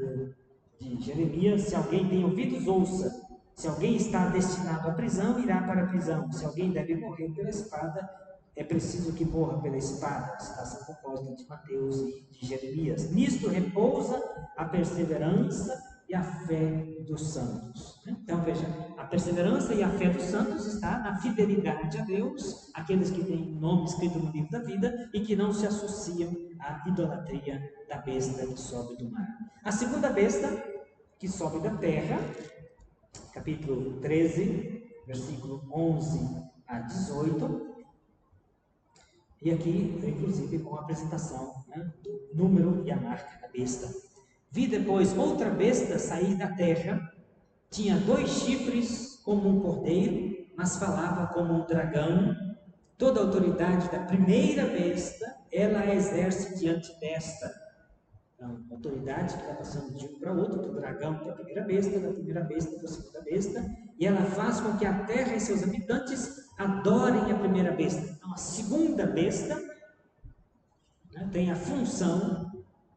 de Jeremias: se alguém tem ouvidos, ouça. Se alguém está destinado à prisão, irá para a prisão. Se alguém deve morrer pela espada, é preciso que morra pela espada. Citação compósita de Mateus e de Jeremias. Nisto repousa a perseverança e a fé dos santos. Então veja, a perseverança e a fé dos santos está na fidelidade a Deus, aqueles que têm nome escrito no livro da vida e que não se associam à idolatria da besta que sobe do mar. A segunda besta que sobe da terra, capítulo 13, versículo 11 a 18, e aqui, inclusive, com a apresentação, né, do número e a marca da besta. Vi depois outra besta sair da terra, tinha 2 chifres como um cordeiro, mas falava como um dragão. Toda a autoridade da primeira besta, ela exerce diante desta. Então, autoridade que vai passando de um para outro, do dragão para a primeira besta, da primeira besta para a segunda besta, e ela faz com que a terra e seus habitantes adorem a primeira besta. Então, a segunda besta, né, tem a função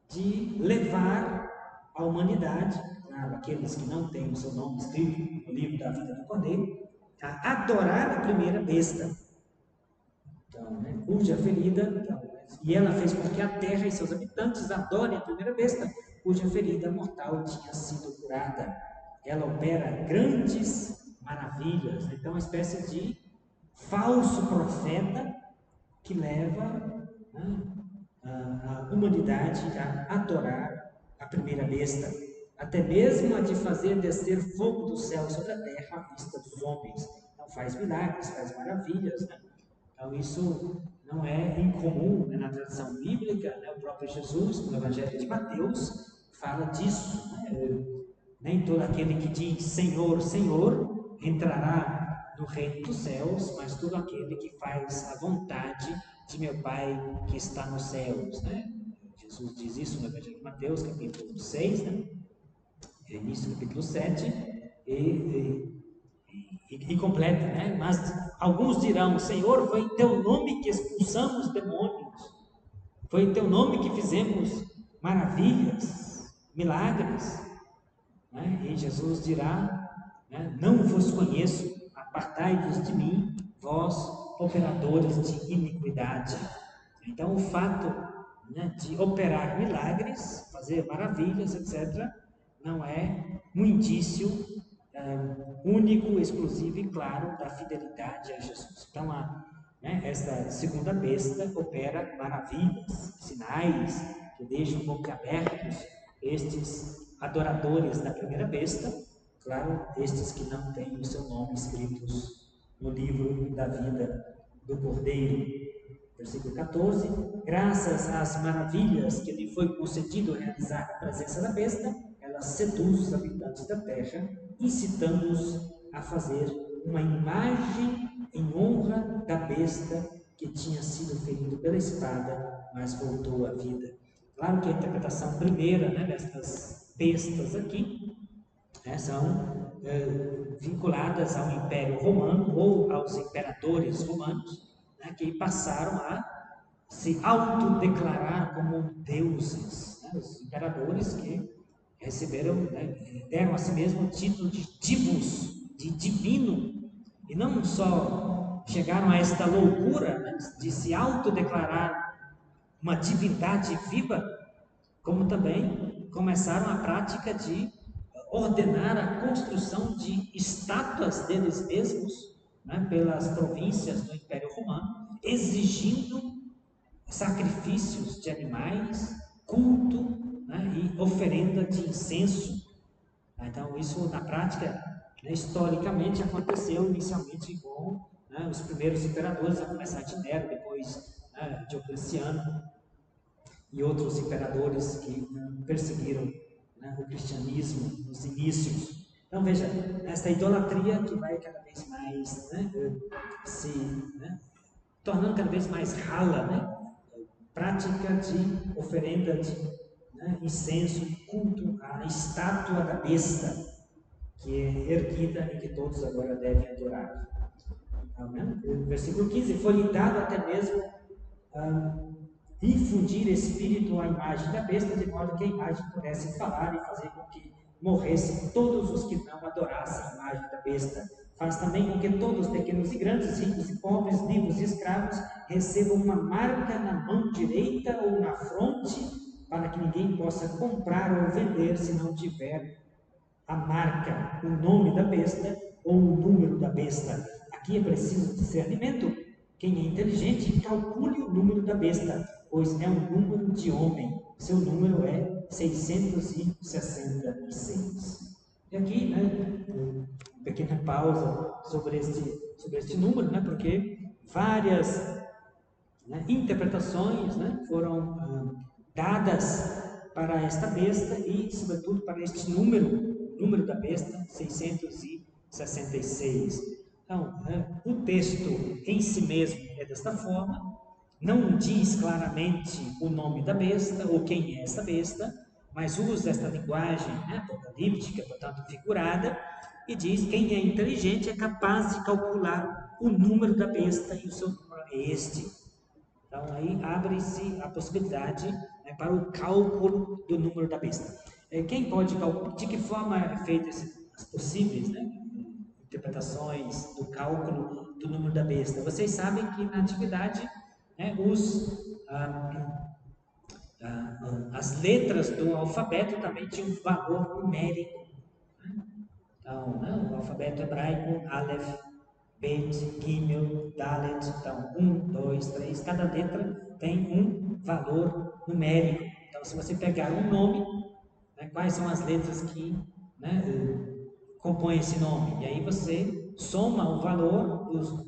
de levar a humanidade, claro, aqueles que não têm o seu nome escrito no livro da vida do Cordeiro, a adorar a primeira besta. Então, né, cuja ferida, então, e ela fez com que a terra e seus habitantes adorem a primeira besta, cuja ferida mortal tinha sido curada. Ela opera grandes maravilhas. Então, uma espécie de falso profeta que leva, né, a humanidade a adorar a primeira besta, até mesmo a de fazer descer fogo do céu sobre a terra à vista dos homens. Então, faz milagres, faz maravilhas, né? Então, isso não é incomum, né, na tradição bíblica, né? O próprio Jesus, no Evangelho de Mateus, fala disso, né? Nem todo aquele que diz Senhor, Senhor, entrará no reino dos céus, mas todo aquele que faz a vontade de meu Pai que está nos céus, né? Jesus diz isso no Evangelho de Mateus, capítulo 6, né? Início do capítulo 7, e completa, né? Mas alguns dirão: Senhor, foi em teu nome que expulsamos demônios, foi em teu nome que fizemos maravilhas, milagres, né? E Jesus dirá, né, não vos conheço, apartai-vos de mim, vós operadores de iniquidade. Então, o fato, né, de operar milagres, fazer maravilhas, etc., não é um indício único, exclusivo e claro da fidelidade a Jesus. Então, né? Esta segunda besta opera maravilhas, sinais que deixam boquiabertos estes adoradores da primeira besta, claro, estes que não têm o seu nome escritos no livro da vida do Cordeiro. Versículo 14: graças às maravilhas que lhe foi concedido realizar na presença da besta, ela seduz os habitantes da terra, incitando-os a fazer uma imagem em honra da besta que tinha sido ferido pela espada, mas voltou à vida. Claro que a interpretação primeira, né, destas bestas aqui, né, são vinculadas ao Império Romano ou aos imperadores romanos, né, que passaram a se autodeclarar como deuses, né, os imperadores que receberam, né, deram a si mesmo o título de divus, de divino, e não só chegaram a esta loucura, né, de se autodeclarar uma divindade viva, como também começaram a prática de ordenar a construção de estátuas deles mesmos, né, pelas províncias do Império Romano, exigindo sacrifícios de animais, culto, né, e oferenda de incenso. Então, isso na prática, né, historicamente, aconteceu inicialmente com, né, os primeiros imperadores, a começar de Nero, depois, né, Diocleciano e outros imperadores que perseguiram, né, o cristianismo nos inícios. Então veja, esta idolatria que vai cada vez mais, né, se, né, tornando cada vez mais rala, né, prática de oferenda de, né, incenso, culto à estátua da besta, que é erguida e que todos agora devem adorar. Amém? Versículo 15: foi-lhe dado até mesmo infundir espírito à imagem da besta, de modo que a imagem pudesse falar e fazer com que morressem todos os que não adorassem a imagem da besta. Faz também com que todos, pequenos e grandes, ricos e pobres, livres e escravos, recebam uma marca na mão direita ou na fronte, para que ninguém possa comprar ou vender se não tiver a marca, o nome da besta ou o número da besta. Aqui é preciso discernimento. Quem é inteligente, calcule o número da besta, pois é um número de homem. Seu número é 666. E aqui, né, uma pequena pausa sobre este número, né, porque várias, né, interpretações, né, foram dadas para esta besta e, sobretudo, para este número da besta, 666. Então, o texto em si mesmo é desta forma, não diz claramente o nome da besta ou quem é essa besta, mas usa esta linguagem, né, apocalíptica, portanto figurada, e diz: quem é inteligente é capaz de calcular o número da besta, e o seu número é este. Então aí abre-se a possibilidade, né, para o cálculo do número da besta. Quem pode calcular? De que forma é feito as possíveis, né, interpretações do cálculo do número da besta? Vocês sabem que na antiguidade, né, as letras do alfabeto também tinham um valor numérico. Então, né, o alfabeto hebraico, Aleph, Bet, Gimel, Dalet, então 1, 2, 3, cada letra tem um valor numérico. Então, se você pegar um nome, né, quais são as letras que, né, compõem esse nome? E aí você soma o valor dos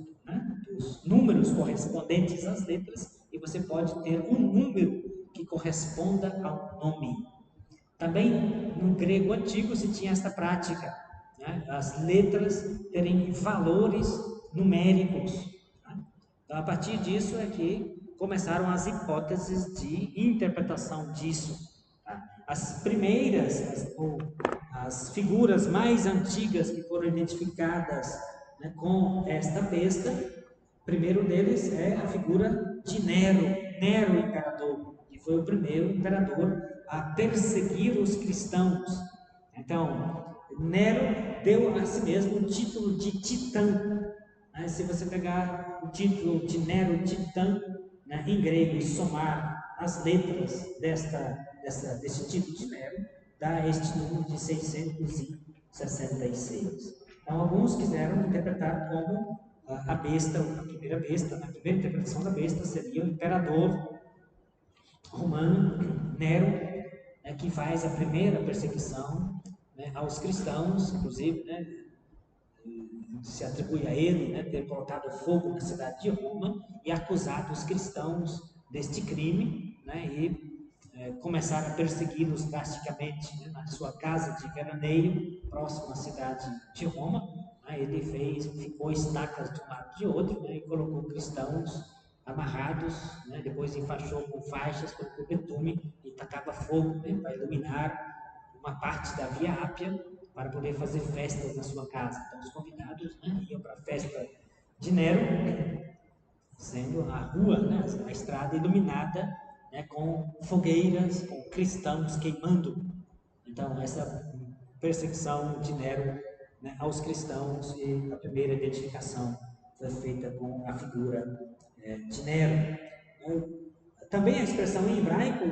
números correspondentes às letras e você pode ter um número que corresponda ao nome. Também no grego antigo se tinha esta prática, né, as letras terem valores numéricos. Né? Então, a partir disso é que começaram as hipóteses de interpretação disso. Tá? As primeiras, as figuras mais antigas que foram identificadas, né, com esta besta, o primeiro deles é a figura de Nero imperador, que foi o primeiro imperador a perseguir os cristãos. Então, Nero deu a si mesmo o título de Titã. Se você pegar o título de Nero Titã, né, em grego, e somar as letras desse título de Nero, dá este número de 666. Então, alguns quiseram interpretar como a besta, a primeira besta, a primeira interpretação da besta seria o imperador romano, Nero, né, que faz a primeira perseguição, né, aos cristãos, inclusive, né, se atribui a ele, né, ter colocado fogo na cidade de Roma e acusado os cristãos deste crime, né, e começaram a persegui-los drasticamente, né, na sua casa de veraneio, próximo à cidade de Roma. Né, ele ficou estacas de um lado e de outro, né, e colocou cristãos amarrados, né, depois enfaixou com faixas, colocou betume e tacava fogo, né, para iluminar uma parte da Via Ápia, para poder fazer festas na sua casa. Então os convidados, né, iam para a festa de Nero, sendo a rua, né, a estrada iluminada, né, com fogueiras, com cristãos queimando. Então essa perseguição de Nero, né, aos cristãos, e a primeira identificação foi feita com a figura de Nero. Também a expressão em hebraico,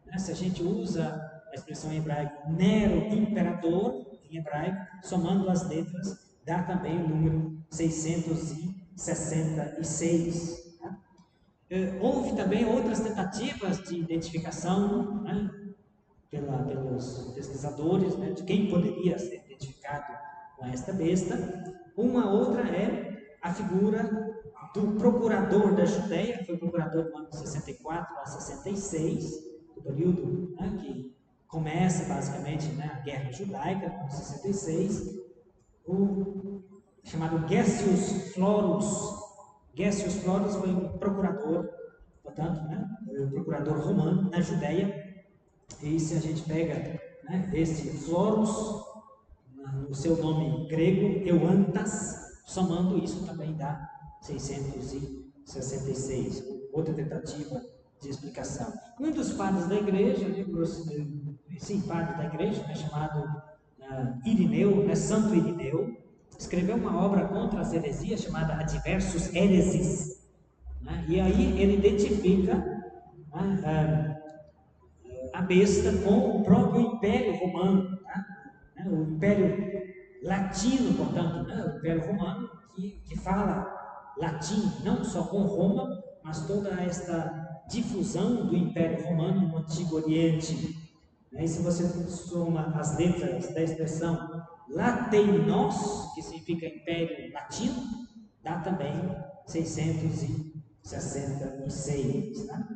né, se a gente usa a expressão em hebraico Nero, imperador, em hebraico, somando as letras, dá também o número 666. Tá? Houve também outras tentativas de identificação, né, pelos pesquisadores, né, de quem poderia ser identificado com esta besta. Uma outra é a figura do procurador da Judéia, que foi procurador do ano 64 a 66, do período, né, que começa basicamente, né, a Guerra Judaica, no ano 66, o chamado Gessius Florus. Gessius Florus foi um procurador, portanto, né, um procurador romano na Judéia. E se a gente pega, né, este Florus, no seu nome grego, Euantas, somando isso também dá 666. Outra tentativa de explicação. Um dos padres da igreja, padre da igreja, né, chamado Irineu, né, Santo Irineu, escreveu uma obra contra as heresias chamada Adversus Heresis. Né, e aí ele identifica, né, a besta com o próprio Império Romano, tá? O Império Latino, portanto, né? O Império Romano que fala latim, não só com Roma, mas toda esta difusão do Império Romano no Antigo Oriente. E se você soma as letras da expressão Lateinos, que significa Império Latino, dá também 666. Tá?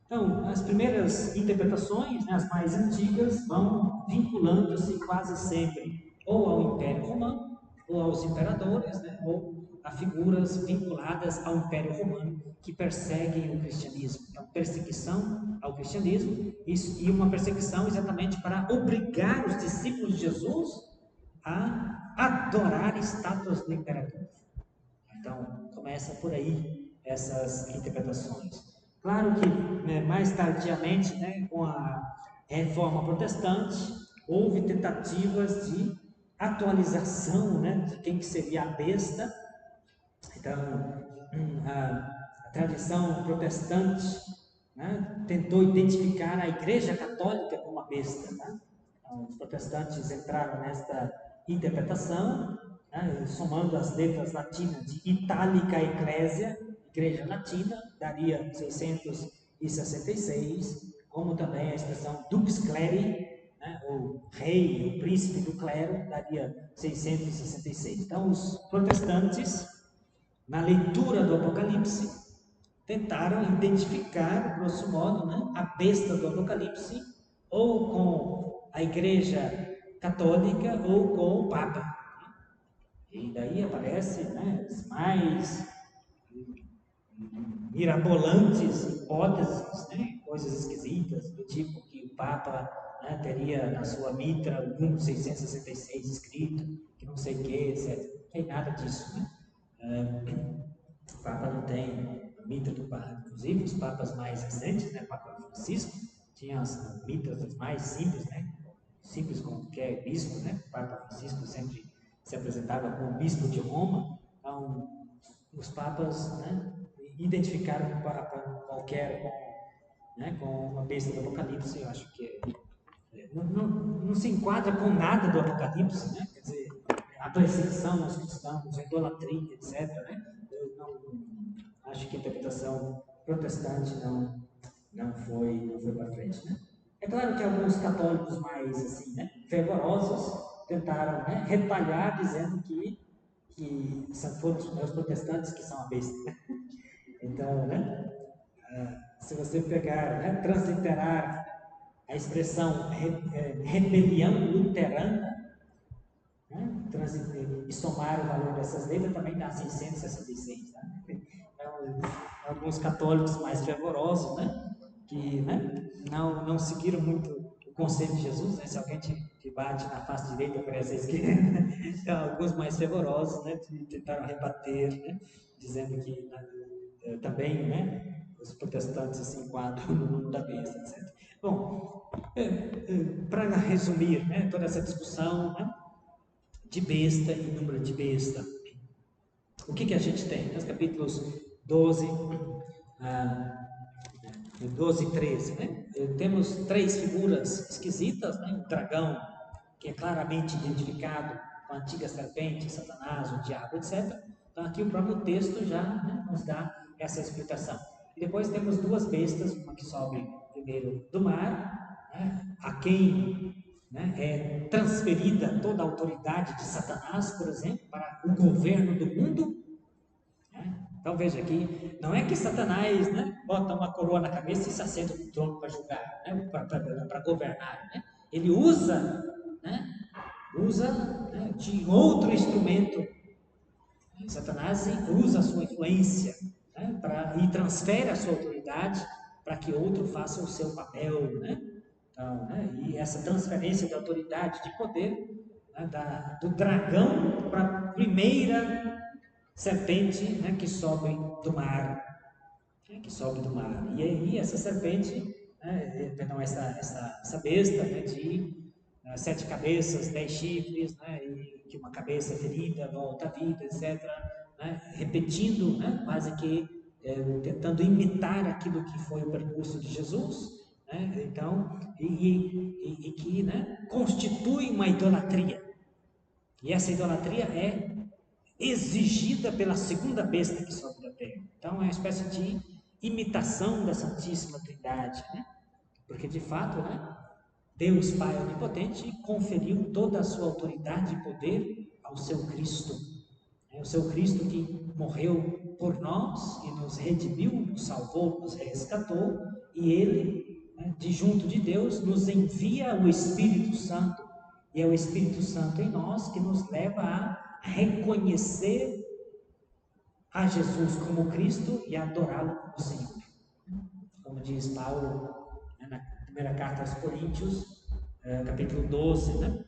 Então, as primeiras interpretações, né, as mais antigas, vão vinculando-se quase sempre ou ao Império Romano, ou aos imperadores, né, ou a figuras vinculadas ao Império Romano que perseguem o cristianismo. Então, perseguição ao cristianismo, e uma perseguição exatamente para obrigar os discípulos de Jesus a adorar estátuas do imperador. Então, começa por aí essas interpretações. Claro que, né, mais tardiamente, né, com a Reforma Protestante, houve tentativas de atualização, né, de quem que seria a besta. Então, a tradição protestante, né, tentou identificar a Igreja Católica como a besta. Né? Então, os protestantes entraram nesta interpretação, né, somando as letras latinas de Italica Ecclesia, Igreja Latina, daria 666, como também a expressão Dux Cleri, né, o rei, o príncipe do clero, daria 666. Então, os protestantes, na leitura do Apocalipse, tentaram identificar, grosso modo, né, a besta do Apocalipse, ou com a Igreja Católica ou com o Papa. E daí aparecem, né, as mais mirabolantes hipóteses, né, coisas esquisitas, do tipo que o Papa, né, teria na sua mitra o número 666 escrito, que não sei o que, etc. Não tem nada disso. Né? O Papa não tem a mitra do Papa. Inclusive, os papas mais recentes, né, Papa Francisco, tinha as mitras mais simples, né, simples como qualquer bispo, né? O Papa Francisco sempre se apresentava como bispo de Roma. Então, os papas, né, identificaram um papa qualquer com a besta do Apocalipse. Eu acho que não se enquadra com nada do Apocalipse, né? Quer dizer, a perseguição aos cristãos, a idolatria, etc. Né? interpretação protestante não foi para frente, né? É claro que alguns católicos mais assim, né, fervorosos tentaram, né, retalhar dizendo que foram os protestantes que são a besta, né? Então, né, se você pegar, né, transliterar a expressão rebelião luterana, né, e somar o valor dessas letras, também dá 666. Tá? Então, alguns católicos mais fervorosos, né, que, né, não seguiram muito o conselho de Jesus, né, se alguém te bate na face direita, oferece a esquerda. Então, alguns mais fervorosos, né, tentaram rebater, né, dizendo que também, né, os protestantes se enquadram no nome da besta, etc. Bom, para resumir, né, toda essa discussão, né, de besta e número de besta, o que a gente tem? Nos capítulos 12, 12 e 13, né? Temos três figuras esquisitas, né? Um dragão, que é claramente identificado com a antiga serpente, Satanás, o diabo, etc. Então aqui o próprio texto já, né, nos dá essa explicação. E depois temos duas bestas, uma que sobe primeiro do mar, né, a quem, né, é transferida toda a autoridade de Satanás, por exemplo, para o governo do mundo. Então veja aqui, não é que Satanás, né, bota uma coroa na cabeça e se assenta no trono para julgar, né, para governar. Né? Ele usa, né, né, de outro instrumento. Satanás usa a sua influência, né, e transfere a sua autoridade para que outro faça o seu papel. Né? Então, né, e essa transferência de autoridade, de poder, né, do dragão para a primeira serpente, né, que sobe do mar, né, E aí essa serpente, né, perdão, essa besta, né, de 7 cabeças, 10 chifres, né, e que uma cabeça ferida volta à vida, etc. Né, repetindo, né, quase que tentando imitar aquilo que foi o percurso de Jesus. Né, então, e que, né, constitui uma idolatria. E essa idolatria é exigida pela segunda besta que sobe da terra. Então é uma espécie de imitação da Santíssima Trindade, né? Porque de fato, né, Deus Pai Onipotente conferiu toda a sua autoridade e poder ao seu Cristo, né? O seu Cristo que morreu por nós e nos redimiu, nos salvou, nos resgatou, e Ele, né, de junto de Deus, nos envia o Espírito Santo, e é o Espírito Santo em nós que nos leva a reconhecer a Jesus como Cristo e adorá-lo como Senhor. Como diz Paulo, né, na primeira carta aos Coríntios, capítulo 12, né,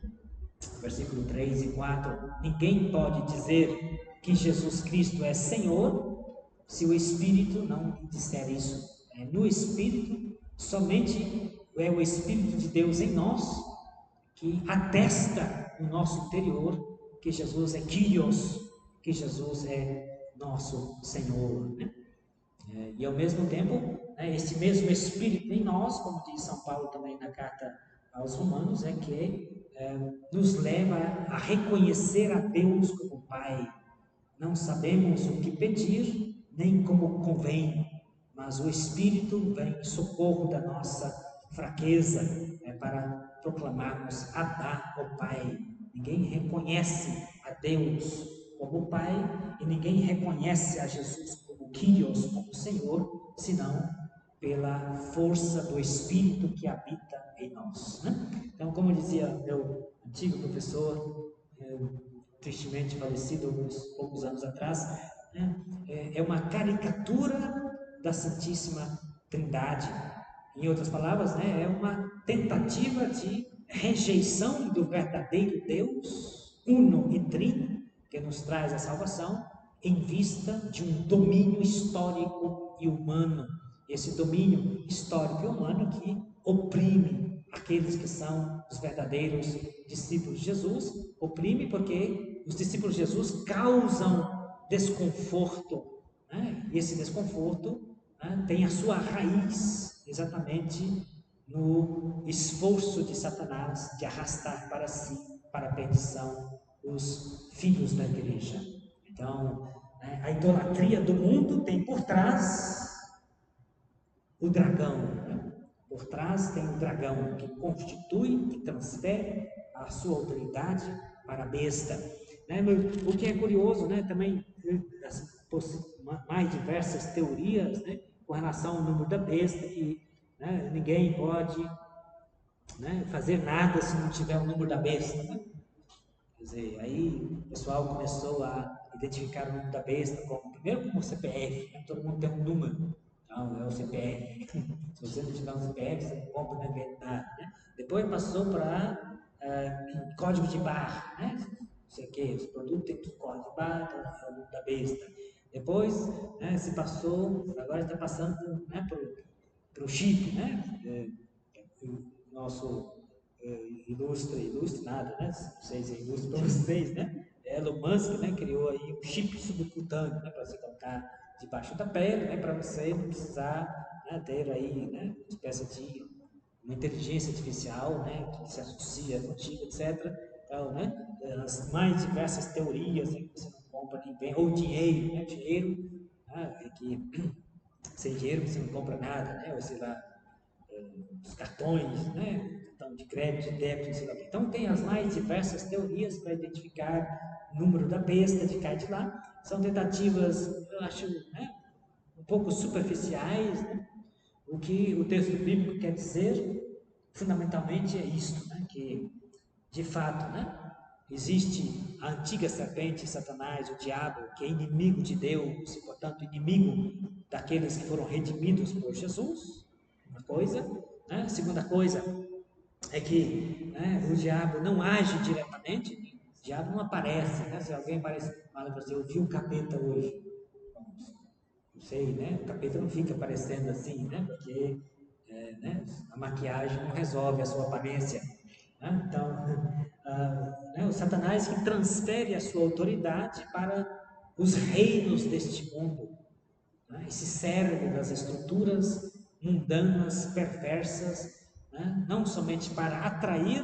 versículo 3 e 4, ninguém pode dizer que Jesus Cristo é Senhor se o Espírito não disser isso. No Espírito, somente é o Espírito de Deus em nós que atesta no nosso interior que Jesus é Kyrios, que Jesus é nosso Senhor. Né? E ao mesmo tempo, né, esse mesmo Espírito em nós, como diz São Paulo também na carta aos Romanos, é que nos leva a reconhecer a Deus como Pai. Não sabemos o que pedir, nem como convém, mas o Espírito vem em socorro da nossa fraqueza, para proclamarmos Abba, o Pai. Ninguém reconhece a Deus como Pai e ninguém reconhece a Jesus como Kyrios, como Senhor, senão pela força do Espírito que habita em nós. Né? Então, como dizia meu antigo professor, tristemente falecido alguns poucos anos atrás, né, é uma caricatura da Santíssima Trindade. Em outras palavras, né, é uma tentativa de rejeição do verdadeiro Deus, uno e trino, que nos traz a salvação, em vista de um domínio histórico e humano. Esse domínio histórico e humano que oprime aqueles que são os verdadeiros discípulos de Jesus, oprime porque os discípulos de Jesus causam desconforto, né? E esse desconforto, né, tem a sua raiz exatamente no esforço de Satanás de arrastar para si, para a perdição, os filhos da igreja. Então, né? A idolatria do mundo tem por trás o dragão, né? Por trás tem o dragão que constitui, que transfere a sua autoridade para a besta, né? O que é curioso, né? Também as mais diversas teorias, né? Com relação ao número da besta, que, né, ninguém pode, né, fazer nada se não tiver o número da besta, né? Quer dizer, aí o pessoal começou a identificar o número da besta primeiro como CPF, né? Todo mundo tem um número, então é o CPF. Se você não tiver um CPF, você não compra, não vende nada, né? Depois passou para código de barra, né? Não sei o que, os produtos têm tudo código de barra, então é o número da besta. Depois, né, se passou, agora está passando, né, para o chip, né? O nosso ilustre nada, né? Não sei se é ilustre para vocês, né? Elon Musk, né, criou aí um chip subcutâneo, né, para você colocar debaixo da pele, né, para você não precisar, né, ter aí, né, uma espécie de uma inteligência artificial, né, que se associa contigo, etc. Então, né, as mais diversas teorias, né, que você não compra nem vem, ou dinheiro, né, dinheiro, né, que sem dinheiro você não compra nada, né, ou sei lá, os cartões, né? Cartão de crédito, de débito, sei lá. Então tem as mais diversas teorias para identificar o número da besta de cá e de lá. São tentativas, eu acho, né, um pouco superficiais, né? O que o texto bíblico quer dizer, fundamentalmente, é isto, né? Que, de fato, né, existe a antiga serpente, Satanás, o diabo, que é inimigo de Deus e, portanto, inimigo daqueles que foram redimidos por Jesus, uma coisa, né? A segunda coisa é que, né, o diabo não age diretamente, o diabo não aparece, né? Se alguém fala para você, eu vi o capeta hoje, não sei, né? O capeta não fica aparecendo assim, né? Porque né, a maquiagem não resolve a sua aparência, né? Então, né, o Satanás que transfere a sua autoridade para os reinos deste mundo, né? E se serve das estruturas mundanas, perversas, né? Não somente para atrair,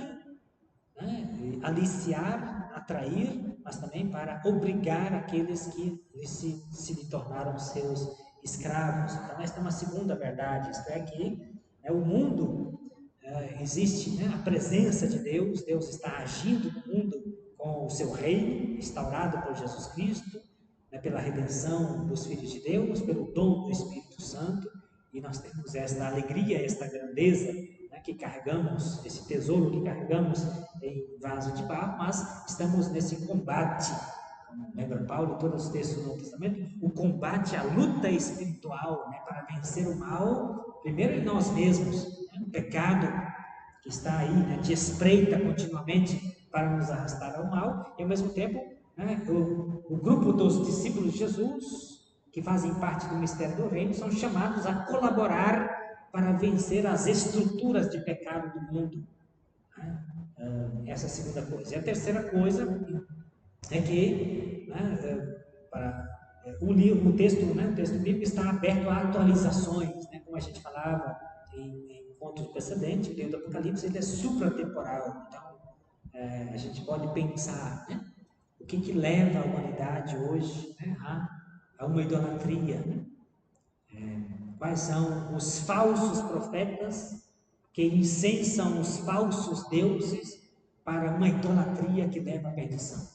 né, aliciar, atrair, mas também para obrigar aqueles que se lhe tornaram seus escravos. Então, esta é uma segunda verdade, isto é que, né, o mundo, existe, né, a presença de Deus, Deus está agindo no mundo com o seu reino, instaurado por Jesus Cristo, né, pela redenção dos filhos de Deus, pelo dom do Espírito Santo, e nós temos esta alegria, esta grandeza, né, que carregamos, esse tesouro que carregamos em vaso de barro, mas estamos nesse combate, como lembra Paulo em todos os textos do Novo Testamento, o combate, a luta espiritual, né, para vencer o mal, primeiro em nós mesmos, né, o pecado que está aí, né, te espreita continuamente para nos arrastar ao mal, e ao mesmo tempo, né, o grupo dos discípulos de Jesus, que fazem parte do mistério do reino, são chamados a colaborar para vencer as estruturas de pecado do mundo. Essa é a segunda coisa. E a terceira coisa é que, né, o texto, né, o texto bíblico está aberto a atualizações, né, como a gente falava em encontros precedentes, o livro do Apocalipse ele é supratemporal. Então, a gente pode pensar, né, o que leva a humanidade hoje, né, a uma idolatria, né? Quais são os falsos profetas que incensam os falsos deuses para uma idolatria que leva à perdição?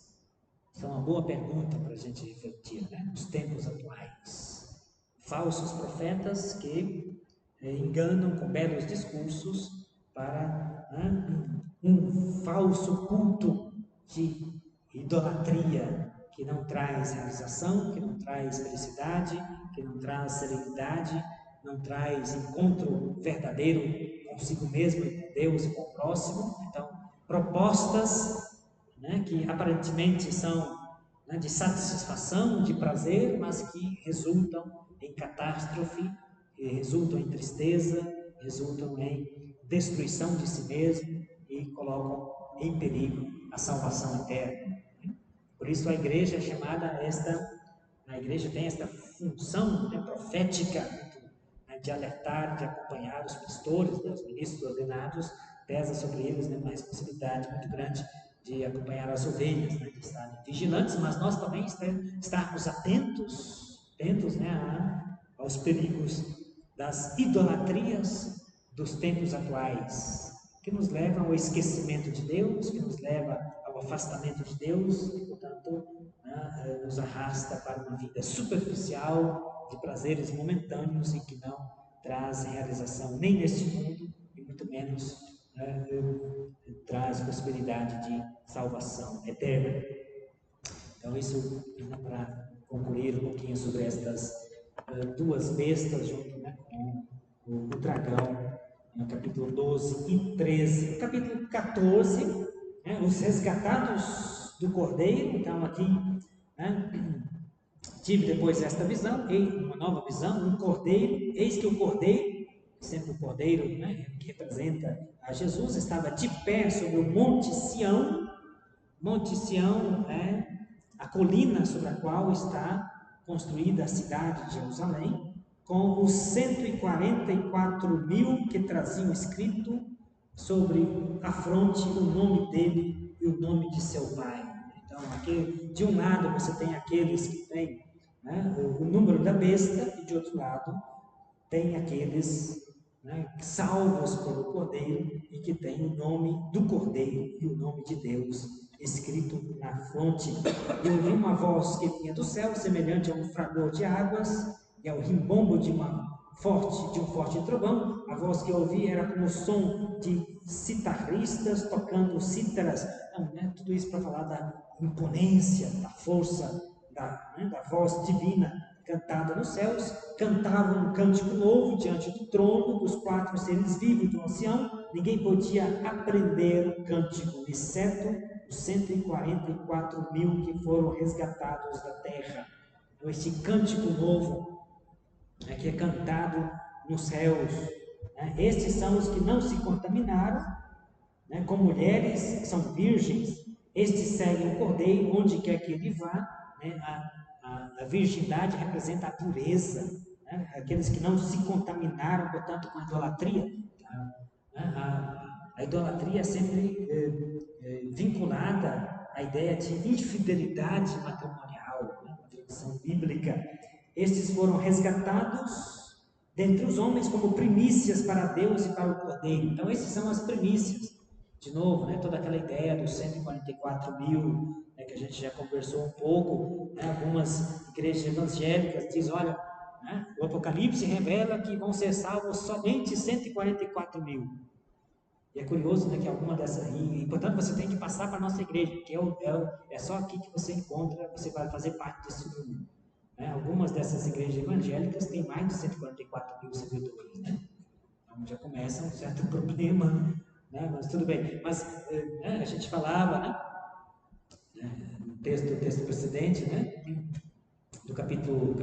Essa é uma boa pergunta para a gente refletir, né, nos tempos atuais. Falsos profetas que enganam com belos discursos para, né, um falso culto de idolatria que não traz realização, que não traz felicidade, que não traz serenidade, não traz encontro verdadeiro consigo mesmo e com Deus e com o próximo. Então, propostas, né, que aparentemente são, né, de satisfação, de prazer, mas que resultam em catástrofe, resultam em tristeza, resultam em destruição de si mesmo e colocam em perigo a salvação eterna. Por isso a igreja é chamada a igreja tem esta função, né, profética, né, de alertar, de acompanhar os pastores, né, os ministros ordenados, pesa sobre eles, né, uma responsabilidade muito grande de acompanhar as ovelhas, né, de estarem vigilantes, mas nós também estarmos atentos, né, aos perigos das idolatrias dos tempos atuais, que nos levam ao esquecimento de Deus, que nos leva ao afastamento de Deus e, portanto, né, nos arrasta para uma vida superficial de prazeres momentâneos e que não traz realização nem neste mundo e muito menos, né, traz possibilidade de salvação eterna. Então isso para concluir um pouquinho sobre estas duas bestas junto, né, com o dragão, no capítulo 12 e 13. No capítulo 14, né, os resgatados do cordeiro. Então aqui, né, tive depois esta visão, uma nova visão, um cordeiro, eis que o cordeiro, sempre o cordeiro, né, que representa a Jesus, estava de pé sobre o Monte Sião. Monte Sião é a colina sobre a qual está construída a cidade de Jerusalém, com os 144.000 que traziam escrito sobre a fronte o nome dele e o nome de seu pai. Então, aqui, de um lado você tem aqueles que têm, né, o número da besta, e de outro lado tem aqueles, né, salvos pelo Cordeiro e que tem o nome do Cordeiro e o nome de Deus escrito na fronte. E ouvi uma voz que vinha do céu, semelhante a um fragor de águas e ao rimbombo de um forte trovão. A voz que eu ouvi era como o som de citaristas tocando cítaras. Né, tudo isso para falar da imponência, da força, da voz divina cantada nos céus. Cantavam um cântico novo diante do trono dos 4 seres vivos do ancião. Ninguém podia aprender o cântico, exceto os 144.000 que foram resgatados da terra. Então, esse cântico novo, né, que é cantado nos céus, né, estes são os que não se contaminaram, né, com mulheres que são virgens. Estes seguem o Cordeiro onde quer que ele vá, né, a virgindade representa a pureza, né, aqueles que não se contaminaram, portanto, com a idolatria. A idolatria é sempre vinculada à ideia de infidelidade matrimonial, né, na tradição bíblica. Estes foram resgatados dentre os homens como primícias para Deus e para o Cordeiro. Então, esses são as primícias. De novo, né, toda aquela ideia dos 144.000, né, que a gente já conversou um pouco, né, algumas igrejas evangélicas dizem, olha, né, o Apocalipse revela que vão ser salvos somente 144.000. E é curioso, né, que alguma dessas, e portanto você tem que passar para a nossa igreja, porque é só aqui que você encontra, você vai fazer parte desse número. Né? Algumas dessas igrejas evangélicas têm mais de 144.000 seguidores, né? Então já começa um certo problema, né? Mas tudo bem. Mas né, a gente falava, né, no texto precedente, né, do capítulo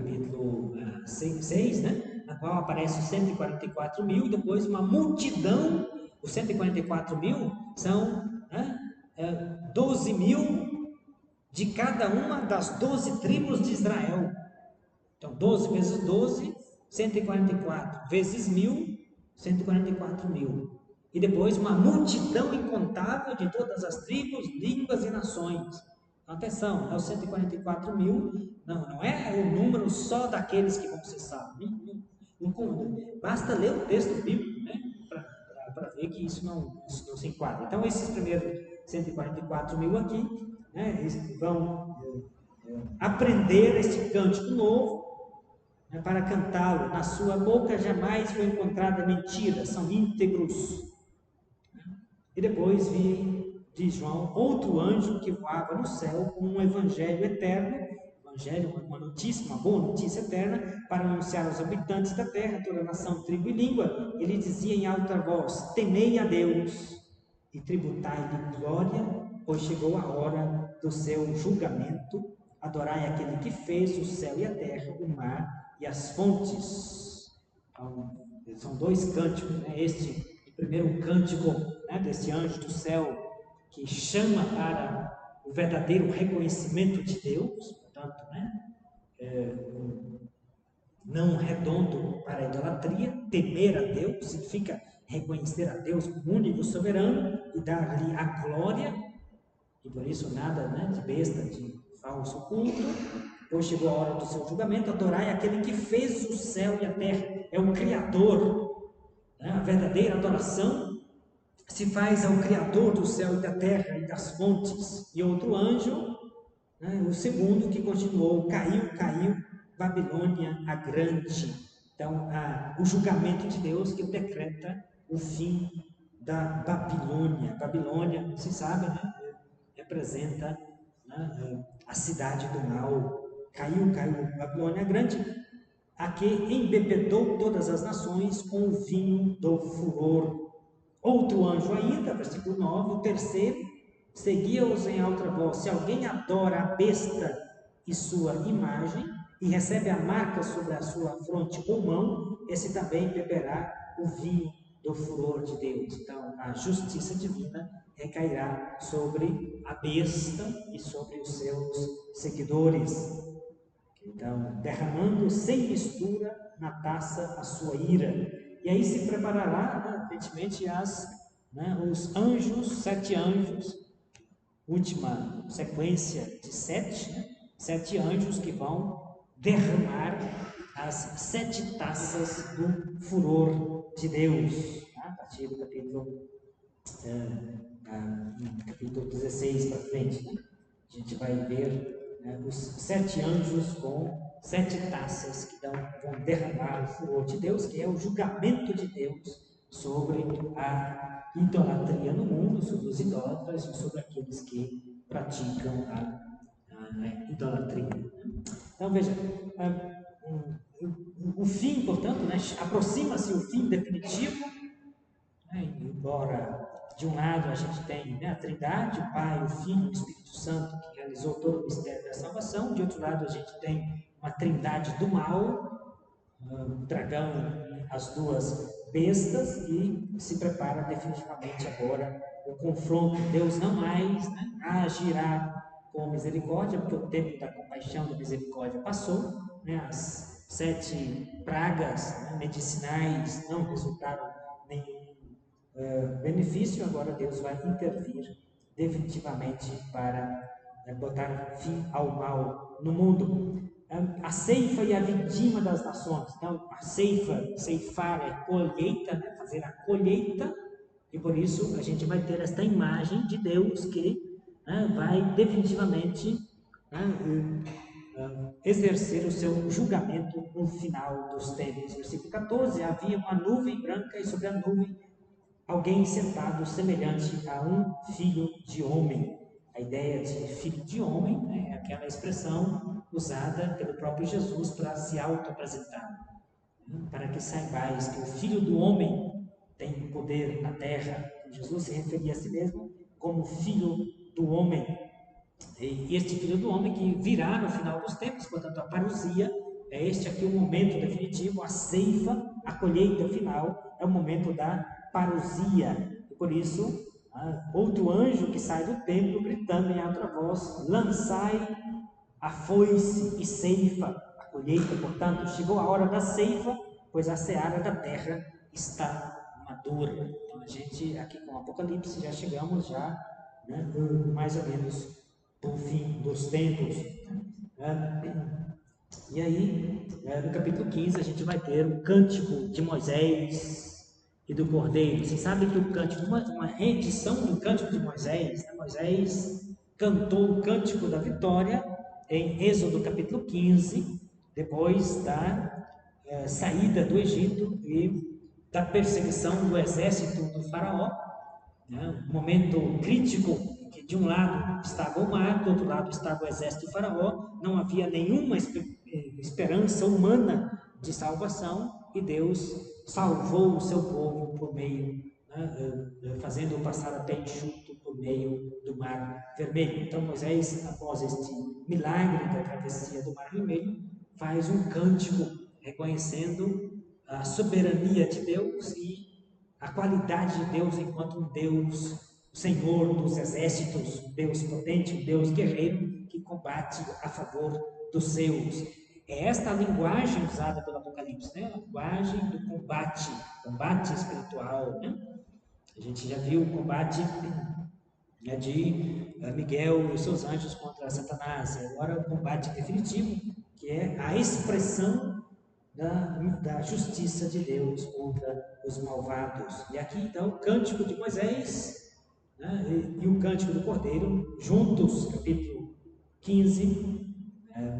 6, né, na qual aparece os 144.000 e depois uma multidão. Os 144.000 são, né, 12.000 de cada uma das 12 tribos de Israel. Então, 12 vezes 12, 144, vezes 1.000, 144.000. E depois uma multidão incontável de todas as tribos, línguas e nações. Então, atenção, não é os 144.000, não é o número só daqueles que vão ser salvos. Basta ler o texto bíblico, né, para ver que isso não se enquadra. Então, esses primeiros 144.000 aqui, né, eles vão aprender este cântico novo, né, para cantá-lo. Na sua boca jamais foi encontrada mentira, são íntegros. E depois vi, diz João, outro anjo que voava no céu com um evangelho eterno, uma notícia, uma boa notícia eterna, para anunciar aos habitantes da terra, toda nação, tribo e língua. Ele dizia em alta voz: temei a Deus e tributai-lhe glória, pois chegou a hora do seu julgamento. Adorai aquele que fez o céu e a terra, o mar e as fontes. Então, são 2 cânticos, né? Este, primeiro, um cântico, né, desse anjo do céu que chama para o verdadeiro reconhecimento de Deus, portanto, né, não redondo para a idolatria. Temer a Deus significa reconhecer a Deus como único soberano e dar-lhe a glória. e por isso nada, né, de besta, de falso culto. Pois chegou a hora do seu julgamento, adorai aquele que fez o céu e a terra, é o Criador, né? A verdadeira adoração se faz ao Criador do céu e da terra e das fontes. E outro anjo, né, o segundo que continuou, caiu, Babilônia a grande. Então, o julgamento de Deus que decreta o fim da Babilônia. Babilônia, se sabe, né, representa, né, a cidade do mal. Caiu, Babilônia grande, a que embebedou todas as nações com o vinho do furor. Outro anjo ainda, versículo 9, o terceiro, seguia-os em alta voz: se alguém adora a besta e sua imagem, e recebe a marca sobre a sua fronte ou mão, esse também beberá o vinho do furor de Deus. Então, a justiça divina recairá sobre a besta e sobre os seus seguidores. Então, derramando sem mistura na taça a sua ira. E aí se preparará, né, evidentemente, os anjos, 7 anjos, última sequência de 7, né, 7 anjos que vão derramar as 7 taças do furor de Deus, tá? A partir do capítulo 16 para frente, né? A gente vai ver, né, os 7 anjos com 7 taças que vão derramar o furor de Deus, que é o julgamento de Deus sobre a idolatria no mundo, sobre os idólatras e sobre aqueles que praticam a idolatria. Então veja, o fim, portanto, né, aproxima-se o fim definitivo, né, embora de um lado a gente tem, né, a Trindade, o Pai, o Filho e o Espírito Santo, que realizou todo o mistério da salvação. De outro lado a gente tem uma Trindade do mal, o dragão, as duas bestas, e se prepara definitivamente agora o confronto. Deus não mais, né, agirá com misericórdia, porque o tempo da compaixão e da misericórdia passou, né, as 7 pragas, né, medicinais não resultaram nenhum benefício. Agora Deus vai intervir definitivamente para botar fim ao mal no mundo. A ceifa e a vindima das nações. Então, a ceifa, ceifar é colheita, né? Fazer a colheita, e por isso a gente vai ter esta imagem de Deus que, né, vai definitivamente, né, exercer o seu julgamento no final dos tempos. Versículo 14: havia uma nuvem branca e sobre a nuvem alguém sentado semelhante a um filho de homem. A ideia de filho de homem, né, é aquela expressão usada pelo próprio Jesus para se auto-apresentar, né, para que saibais que o filho do homem tem poder na terra. Jesus se referia a si mesmo como filho do homem. E este filho do homem que virá no final dos tempos, portanto a parousia, é este aqui o momento definitivo, a ceifa, a colheita final, é o momento da parousia. E por isso, outro anjo que sai do templo gritando em alta voz: lançai a foice e ceifa, a colheita, portanto, chegou a hora da ceifa, pois a seara da terra está madura. Então a gente aqui com o Apocalipse já chegamos né, mais ou menos do fim dos tempos. E aí, no capítulo 15, a gente vai ter o cântico de Moisés e do Cordeiro. Vocês sabem que o cântico, uma reedição do cântico de Moisés, né? Moisés cantou o cântico da vitória em Êxodo capítulo 15, depois da saída do Egito e da perseguição do exército do faraó, né? Um momento crítico, que de um lado estava o mar, do outro lado estava o exército do faraó, não havia nenhuma esperança humana de salvação, e Deus salvou o seu povo por meio, né, fazendo-o passar até enxuto por meio do mar vermelho. Então Moisés, após este milagre da travessia do mar vermelho, faz um cântico reconhecendo a soberania de Deus e a qualidade de Deus enquanto um Deus, Senhor dos exércitos, um Deus potente, um Deus guerreiro que combate a favor dos seus. É esta a linguagem usada pelo Apocalipse, né? A linguagem do combate, combate espiritual, né? A gente já viu o combate né, de Miguel e os seus anjos contra Satanás. E agora o combate definitivo, que é a expressão da justiça de Deus contra os malvados. E aqui então o cântico de Moisés, né, e o cântico do Cordeiro, juntos, capítulo 15,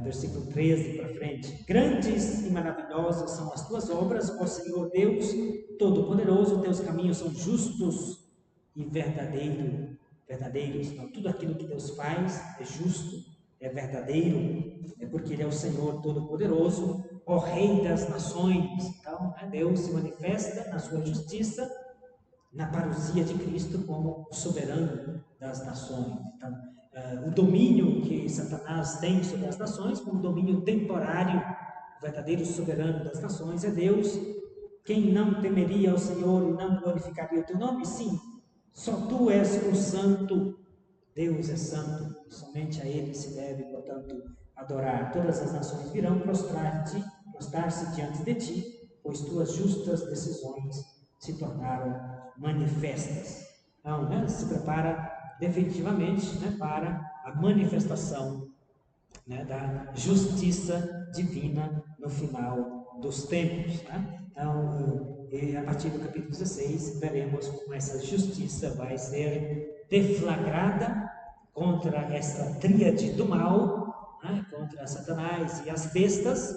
versículo 13 para frente. Grandes e maravilhosas são as tuas obras, ó Senhor Deus Todo-Poderoso, teus caminhos são justos e verdadeiros. Então, tudo aquilo que Deus faz é justo, é verdadeiro, é porque Ele é o Senhor Todo-Poderoso, ó Rei das nações. Então, Deus se manifesta na sua justiça, na parousia de Cristo como o soberano das nações. Então, o domínio que Satanás tem sobre as nações, como domínio temporário, o verdadeiro soberano das nações é Deus. Quem não temeria ao Senhor e não glorificaria o teu nome? Sim, só tu és o santo. Deus é santo, e somente a Ele se deve, portanto, adorar. Todas as nações virão prostrar-se diante de ti, pois tuas justas decisões se tornaram manifestas. Então, se prepara definitivamente, para a manifestação, da justiça divina no final dos tempos. Então, a partir do capítulo 16, veremos como essa justiça vai ser deflagrada contra essa tríade do mal, contra Satanás e as bestas,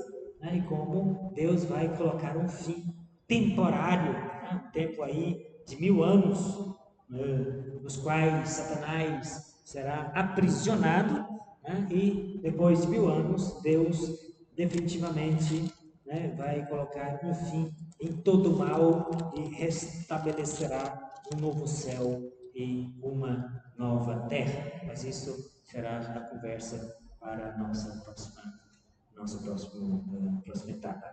e como Deus vai colocar um fim temporário, um tempo aí de 1000 anos, nos quais Satanás será aprisionado, e depois de 1000 anos, Deus definitivamente, vai colocar um fim em todo o mal e restabelecerá um novo céu e uma nova terra. Mas isso será a conversa para a nossa próxima etapa.